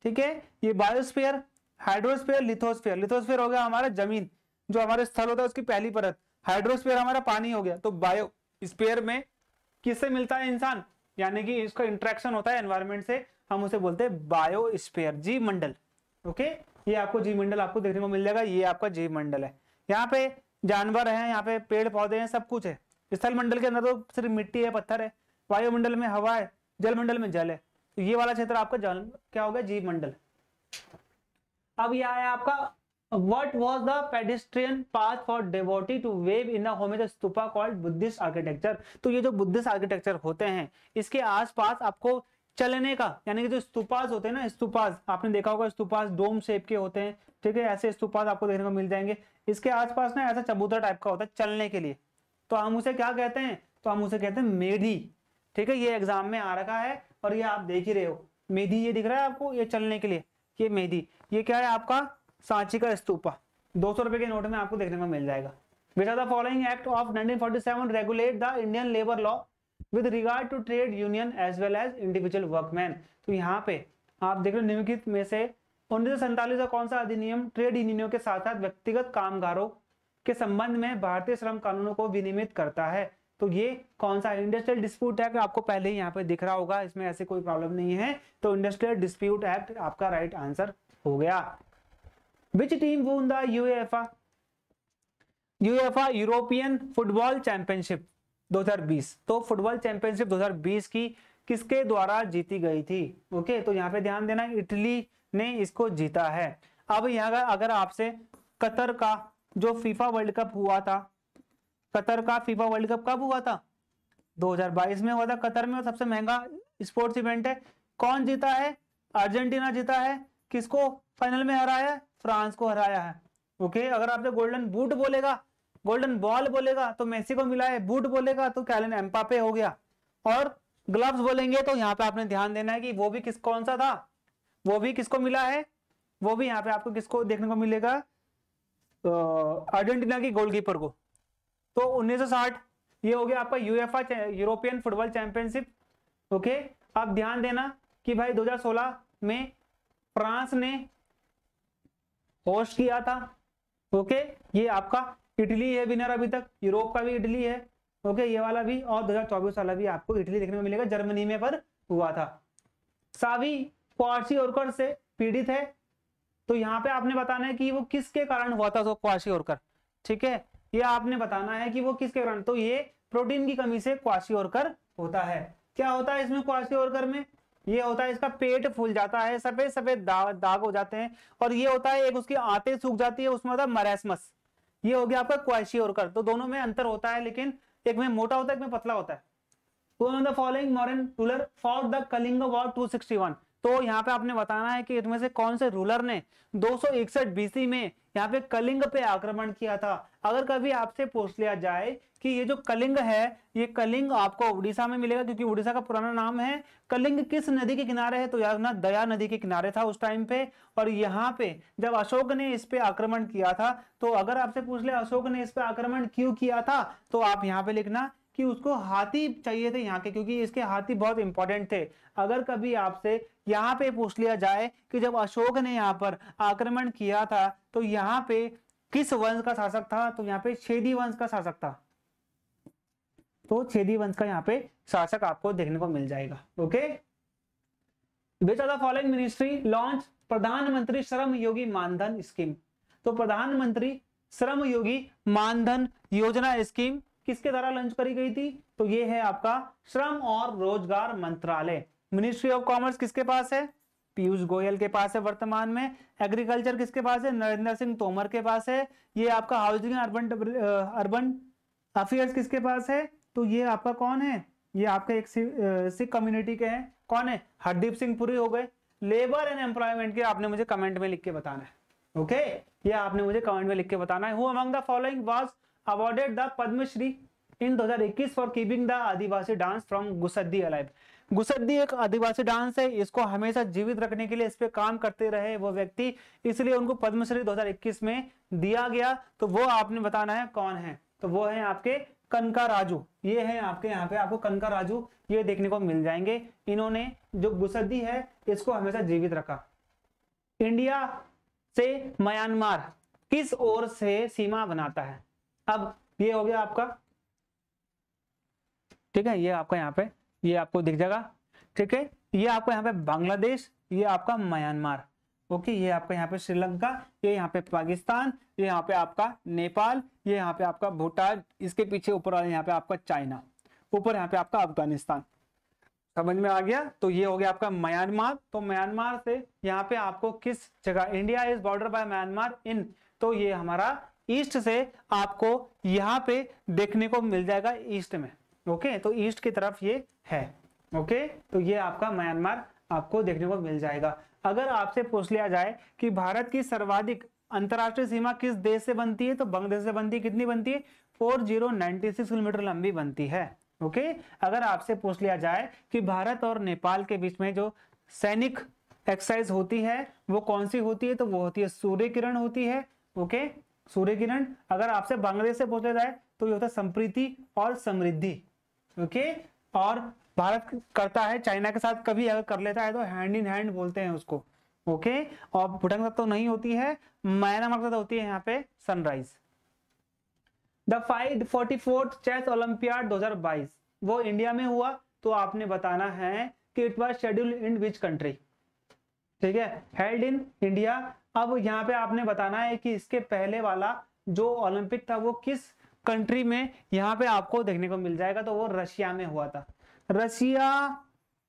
ठीक है, ये बायोस्फीयर, हाइड्रोस्फीयर, लिथोस्फीयर। लिथोस्फीयर हो गया हमारा जमीन, जो हमारे स्थल होता है उसकी पहली परत। हाइड्रोस्फीयर हमारा पानी हो गया। तो बायोस्फीयर में किससे मिलता है इंसान, यानी कि इसका इंटरेक्शन होता है एनवायरमेंट से, हम उसे बोलते हैं बायोस्फीयर, जीव मंडल। ओके, ये आपको जीव मंडल आपको देखने को मिल जाएगा, ये आपका जीव मंडल है। यहाँ पे जानवर है, यहाँ पे पेड़ पौधे हैं, सब कुछ है। स्थल मंडल के अंदर तो सिर्फ मिट्टी है, पत्थर है। वायुमंडल में हवा है, जल मंडल में जल है। तो ये वाला क्षेत्र आपका जल क्या हो गया, जीव मंडल। अब यह है आपका What was the pedestrian path for devotee to wave in the homage stupa called Buddhist architecture। तो ये जो बुद्धिस्ट आर्किटेक्चर होते हैं इसके आसपास आपको चलने का, यानी कि जो स्तूपास होते हैं ना, स्तूपास आपने देखा होगा, स्तूपास डोम शेप के होते हैं। ठीक है, ऐसे स्तूपास आपको देखने को मिल जाएंगे। इसके आसपास ना ऐसा चबूतरा टाइप का होता है चलने के लिए, तो हम उसे क्या कहते हैं, तो हम उसे कहते हैं मेढी। ठीक है, ये एग्जाम में आ रखा है और ये आप देख ही रहे हो, मेढी ये दिख रहा है आपको, ये चलने के लिए, ये मेढी। ये क्या है आपका, सांची का स्तूपा। 200 रुपए के नोट में आपको देखने को मिल जाएगा। Which of the following act of 1947 regulate the Indian labor law with regard to trade union as well as individual workmen। तो यहाँ पे आप देख रहे हो निम्नलिखित में से 1947 का कौन सा अधिनियम ट्रेड यूनियनों के साथ साथ व्यक्तिगत कामगारों के संबंध में भारतीय श्रम कानूनों को विनियमित करता है। तो ये कौन सा, इंडस्ट्रियल डिस्प्यूट एक्ट आपको पहले ही यहाँ पे दिख रहा होगा, इसमें ऐसे कोई प्रॉब्लम नहीं है। तो इंडस्ट्रियल डिस्प्यूट एक्ट आपका राइट आंसर हो गया। Which team won the UEFA European football championship 2020। तो फुटबॉल चैंपियनशिप 2020 की किसके द्वारा जीती गई थी। ओके, तो यहाँ पे ध्यान देना, इटली ने इसको जीता है। अब यहाँ अगर आपसे कतर का जो फीफा वर्ल्ड कप हुआ था, कतर का फीफा वर्ल्ड कप कब हुआ था, 2022 में हुआ था कतर में, और सबसे महंगा स्पोर्ट्स इवेंट है। कौन जीता है, अर्जेंटीना जीता है। किसको फाइनल में हराया है, फ्रांस को हराया है। ओके, अगर आपसे गोल्डन बूट बोलेगा, गोल्डन बॉल बोलेगा तो मेसी को मिला है, बूट बोलेगा तो कैलिन एम्बापे हो गया, और ग्लव्स बोलेंगे तो यहाँ पे आपने ध्यान देना है कि वो भी कौन सा था, वो भी किसको मिला है, वो भी यहाँ पे आपको किसको देखने को मिलेगा, अर्जेंटीना की गोलकीपर को। तो 1960 ये हो गया आपका UEFA European football championship. Okay, अब ध्यान देना कि भाई 2016 में फ्रांस ने होस्ट किया था। ओके, ये आपका इटली है विनर अभी तक, यूरोप का भी इटली है। ओके, ये वाला भी, और 2024 वाला भी आपको इटली देखने को मिलेगा, जर्मनी में पर हुआ था। सावी क्वार्शियोरकर से पीड़ित है, तो यहाँ पे आपने बताना है कि वो किसके कारण हुआ था, तो क्वार्शियोरकर। ठीक है, ये आपने बताना है कि वो किसके कारण, तो ये प्रोटीन की कमी से क्वार्शियोरकर होता है। क्या होता है इसमें क्वार्शियोरकर में, ये होता है इसका पेट फूल जाता है, सफेद सफेद दाग हो जाते हैं, और ये होता है एक उसकी आंतें सूख जाती है, उसमें होता है मरेस्मस। ये हो गया आपका क्वाशियोरकर। तो दोनों में अंतर होता है, लेकिन एक में मोटा होता है, एक में पतला होता है। The following modern ruler for the Kalinga war 261। तो यहाँ पे आपने बताना है कि इनमें से कौन से रूलर ने 261 बीसी में यहाँ पे कलिंग पे आक्रमण किया था। अगर कभी आपसे पूछ लिया जाए कि ये जो कलिंग है, ये कलिंग आपको उड़ीसा में मिलेगा, क्योंकि उड़ीसा का पुराना नाम है। कलिंग किस नदी के किनारे है, तो यार ना दया नदी के किनारे था उस टाइम पे। और यहाँ पे जब अशोक ने इस पे आक्रमण किया था, तो अगर आपसे पूछ ले अशोक ने इस पे आक्रमण क्यों किया था, तो आप यहाँ पे लिखना कि उसको हाथी चाहिए थे यहाँ के, क्योंकि इसके हाथी बहुत इंपॉर्टेंट थे। अगर कभी आपसे यहाँ पे पूछ लिया जाए कि जब अशोक ने यहाँ पर आक्रमण किया था, तो यहाँ पे किस वंश का शासक था, तो यहाँ पे छेदी वंश का शासक था। तो छेदी वंश का यहाँ पे शासक आपको देखने को मिल जाएगा। Okay, which of the following ministry launch प्रधानमंत्री श्रम योगी मानधन स्कीम। तो प्रधानमंत्री श्रम योगी मानधन योजना स्कीम किसके द्वारा लॉन्च करी गई थी, तो ये है आपका श्रम और रोजगार मंत्रालय। मिनिस्ट्री ऑफ कॉमर्स किसके पास है, पीयूष गोयल के पास है वर्तमान में। एग्रीकल्चर किसके पास है, नरेंद्र सिंह तोमर के पास है। ये आपका हाउसिंग अर्बन अफेयर्स किसके पास है, तो ये आपका कौन है, ये आपके एक सिख कम्युनिटी के हैं, कौन है, हरदीप सिंह पुरी हो गए। लेबर एंड एम्प्लॉयमेंट के आपने मुझे कमेंट में लिख के बताना है। ओके, ये आपने मुझे कमेंट में लिख के बताना है। Who among the following was awarded the Padma Shri in 2021 for keeping the adivasi dance from Gussadi alive. Gussadi एक आदिवासी डांस है, इसको हमेशा जीवित रखने के लिए इस पे काम करते रहे वो व्यक्ति, इसलिए उनको पद्मश्री 2021 में दिया गया। तो वो आपने बताना है कौन है, तो वो है आपके कनका राजू। ये है आपके यहाँ पे आपको कनका राजू ये देखने को मिल जाएंगे। इन्होंने जो गुसद्दी है इसको हमेशा जीवित रखा। इंडिया से म्यांमार किस ओर से सीमा बनाता है। अब ये हो गया आपका, ठीक है, ये आपका यहाँ पे ये आपको दिख जाएगा। ठीक है, ये आपका यहाँ पे बांग्लादेश, ये आपका म्यांमार। ओके, ये आपका यहाँ पे श्रीलंका, ये यहाँ पे पाकिस्तान, ये यहाँ पे आपका नेपाल, ये यहाँ पे आपका भूटान, इसके पीछे ऊपर वाले यहाँ पे आपका चाइना, ऊपर यहाँ पे आपका अफगानिस्तान। समझ में आ गया। तो ये हो गया आपका म्यांमार। तो म्यांमार से यहाँ पे आपको किस जगह, India is border by Myanmar in, तो ये हमारा ईस्ट से आपको यहाँ पे देखने को मिल जाएगा ईस्ट में। ओके, तो ईस्ट की तरफ ये है। ओके, तो ये आपका म्यांमार आपको देखने को मिल जाएगा। अगर आपसे पूछ लिया जाए कि भारत की सर्वाधिक अंतरराष्ट्रीय सीमा किस देश से बनती है, तो बांग्लादेश से बनती है। कितनी बनती है, 4096 किलोमीटर लंबी बनती है। ओके, अगर आपसे पूछ लिया जाए कि भारत और नेपाल के बीच में जो सैनिक एक्सरसाइज होती है वो कौन सी होती है, तो वो होती है सूर्य किरण होती है। ओके, सूर्य किरण। अगर आपसे बांग्लादेश से पूछा जाए तो ये होता है संप्रीति और समृद्धि। ओके, और भारत करता है चाइना के साथ, कभी अगर कर लेता है तो हैंड इन हैंड बोलते हैं उसको। ओके, और भूटान के साथ तो नहीं होती है, म्यांमार के साथ होती है यहाँ पे sunrise. The 44th chess olympiad 2022 वो इंडिया में हुआ, तो आपने बताना है कि it was scheduled in which country. ठीक है, हेल्ड इन इंडिया। अब यहाँ पे आपने बताना है कि इसके पहले वाला जो ओलंपिक था वो किस कंट्री में यहाँ पे आपको देखने को मिल जाएगा, तो वो रशिया में हुआ था। रशिया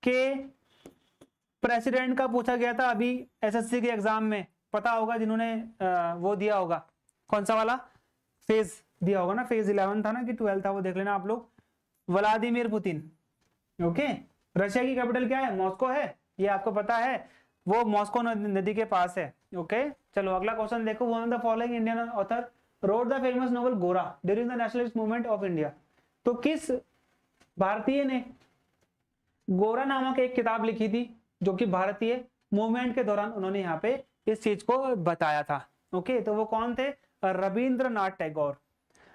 के प्रेसिडेंट का पूछा गया था अभी एसएससी के एग्जाम में, पता होगा जिन्होंने वो दिया होगा, कौन सा वाला फेज दिया होगा ना, फेज 11 था ना कि 12 था, वो देख लेना आप लोग। Vladimir Putin. ओके, रशिया की कैपिटल क्या है, मॉस्को है, ये आपको पता है, वो मॉस्को नदी के पास है। ओके, चलो अगला क्वेश्चन देखो। One of the following Indian author wrote the famous novel Gora during the nationalist movement of India. तो किस भारतीय ने गोरा नामक एक किताब लिखी थी, जो कि भारतीय मूवमेंट के दौरान उन्होंने यहाँ पे इस चीज को बताया था। ओके, तो वो कौन थे, रविंद्रनाथ टैगोर।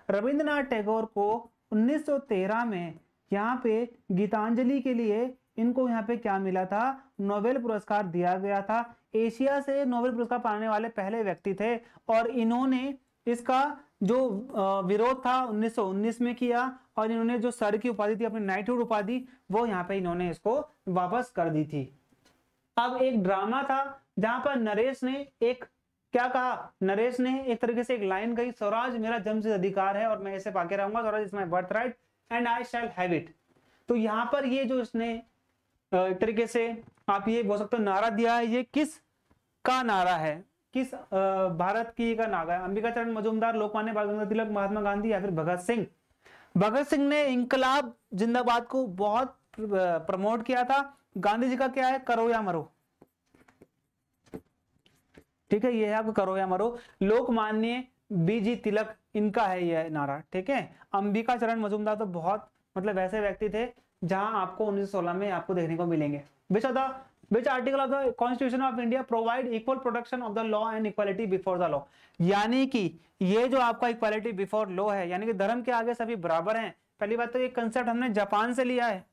रविंद्रनाथ टैगोर को 1913 में यहाँ पे गीतांजलि के लिए इनको यहाँ पे क्या मिला था, नोबेल पुरस्कार दिया गया था। एशिया से नोबेल पुरस्कार पाने वाले पहले व्यक्ति थे, और इन्होंने इसका जो विरोध था 1919 में किया, और इन्होंने जो सर की उपाधि थी, अपनी नाइटहुड उपाधि, वो यहाँ पे इन्होंने इसको वापस कर दी थी। अब एक ड्रामा था जहां पर नरेश ने एक क्या कहा, नरेश ने एक तरीके से एक लाइन कही, स्वराज मेरा जन्मसिद्ध अधिकार है और मैं इसे पाके रहूंगा, Swaraj is my birth right and I shall have it. तो यहाँ पर ये जो इसने एक तरीके से आप ये बोल सकते हो नारा दिया है, ये किस का नारा है, किस भारत की का नागा है? अंबिका चरण मजूमदार, लोकमान्य बाल गंगाधर तिलक, महात्मा गांधी या फिर भगत सिंह? भगत सिंह ने इंकलाब जिंदाबाद को बहुत प्रमोट किया था। गांधी जी का क्या है? करो या मरो। ठीक है, ये है आपका करो या मरो। लोकमान्य बीजी तिलक, इनका है यह नारा। ठीक है, अंबिका चरण मजूमदार तो बहुत मतलब ऐसे व्यक्ति थे जहां आपको 1916 में आपको देखने को मिलेंगे। Which article of the constitution of India provide equal protection of the law and equality before the law? यानी कि ये जो आपका इक्वालिटी बिफोर लॉ है, यानी कि धर्म के आगे सभी बराबर हैं। पहली बात तो ये कंसेप्ट हमने जापान से लिया है।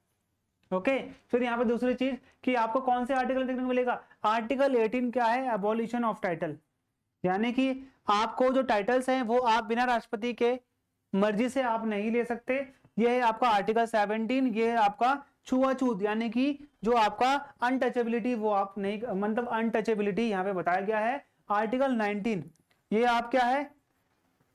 ओके, फिर यहाँ पे दूसरी चीज कि आपको कौन से आर्टिकल देखने को मिलेगा? आर्टिकल 18 क्या है? अबॉलिशन ऑफ टाइटल, यानी कि आपको जो टाइटल्स हैं वो आप बिना राष्ट्रपति के मर्जी से आप नहीं ले सकते। ये है आपका आर्टिकल 17। ये है आपका छुआछूत, यानी कि जो आपका अनटचेबिलिटी वो आप नहीं, मतलब अनटचेबिलिटी यहाँ पे बताया गया है। आर्टिकल 19 ये आप क्या है?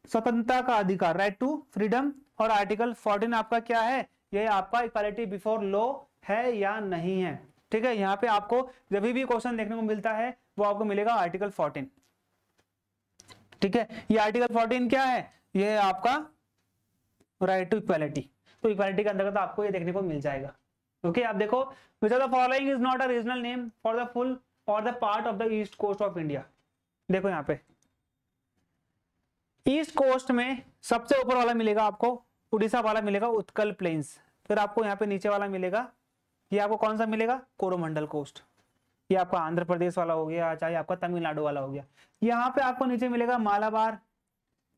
स्वतंत्रता का अधिकार, राइट टू फ्रीडम। और आर्टिकल 14 आपका क्या है? ये आपका इक्वालिटी बिफोर लॉ है या नहीं है। ठीक है, यहाँ पे आपको जब भी क्वेश्चन देखने को मिलता है वो आपको मिलेगा आर्टिकल 14। ठीक है, ये आर्टिकल 14 क्या है? ये है आपका राइट टू इक्वालिटी। तो इक्वालिटी के अंतर्गत आपको ये देखने को मिल जाएगा। ओके, आप देखो, which of the following is not a regional name for the full और the part of the east coast of India? देखो यहाँ पे ईस्ट कोस्ट में सबसे ऊपर वाला मिलेगा आपको उड़ीसा वाला मिलेगा, उत्कल प्लेन्स। फिर आपको यहाँ पे नीचे वाला मिलेगा, ये आपको कौन सा मिलेगा? कोरोमंडल कोस्ट। ये आपका आंध्र प्रदेश वाला हो गया, चाहे आपका तमिलनाडु वाला हो गया। यहाँ पे आपको नीचे मिलेगा मालाबार।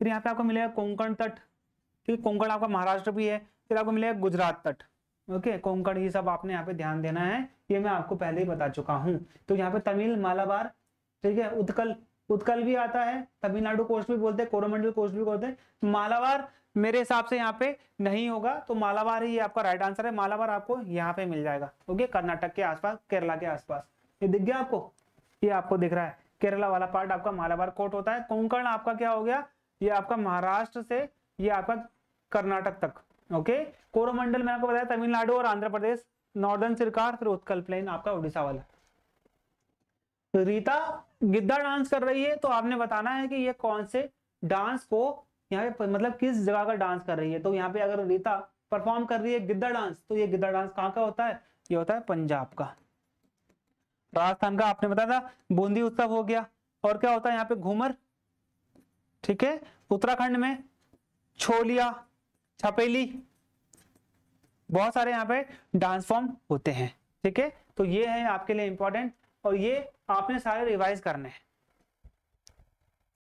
फिर यहाँ पे आपको मिलेगा कोंकण तट। ठीक, कोंकण आपका महाराष्ट्र भी है। फिर आपको मिलेगा गुजरात तट। ओके, कोंकण, ये सब आपने यहाँ पे ध्यान देना है, ये मैं आपको पहले ही बता चुका हूँ। तो यहाँ पे तमिल, मालाबार, ठीक है, उत्कल, उत्कल भी आता है, तमिलनाडु कोस्ट भी बोलते हैं, कोरोमंडल कोस्ट भी बोलते हैं। मालाबार मेरे हिसाब से यहाँ पे नहीं होगा, तो मालाबार ही आपका राइट आंसर है। मालाबार आपको यहाँ पे मिल जाएगा। ओके, कर्नाटक के आसपास, केरला के आसपास। ये दिख गया आपको? ये आपको दिख रहा है, केरला वाला पार्ट आपका मालाबार कोट होता है। कोंकण आपका क्या हो गया? ये आपका महाराष्ट्र से ये आपका कर्नाटक तक। ओके, कोरोमंडल मैंने आपको बताया तमिलनाडु और आंध्र प्रदेश, नॉर्दर्न सिरकार, फिर उत्कल प्लेन आपका उड़ीसा वाला। तो रीता गिद्धा डांस कर रही है, तो आपने बताना है कि ये कौन से डांस को यहाँ पे मतलब किस जगह का डांस कर रही है। तो यहाँ पे अगर रीता परफॉर्म कर रही है गिद्धा डांस, तो ये गिद्धा डांस कहाँ का होता है? ये होता है पंजाब का। राजस्थान का आपने बताया था बूंदी उत्सव हो गया। और क्या होता है यहाँ पे? घूमर। ठीक है, उत्तराखंड में छोलिया, छपेली, बहुत सारे यहाँ पे डांस फॉर्म होते हैं। ठीक है, तो ये है आपके लिए इंपॉर्टेंट, और ये आपने सारे रिवाइज करने हैं।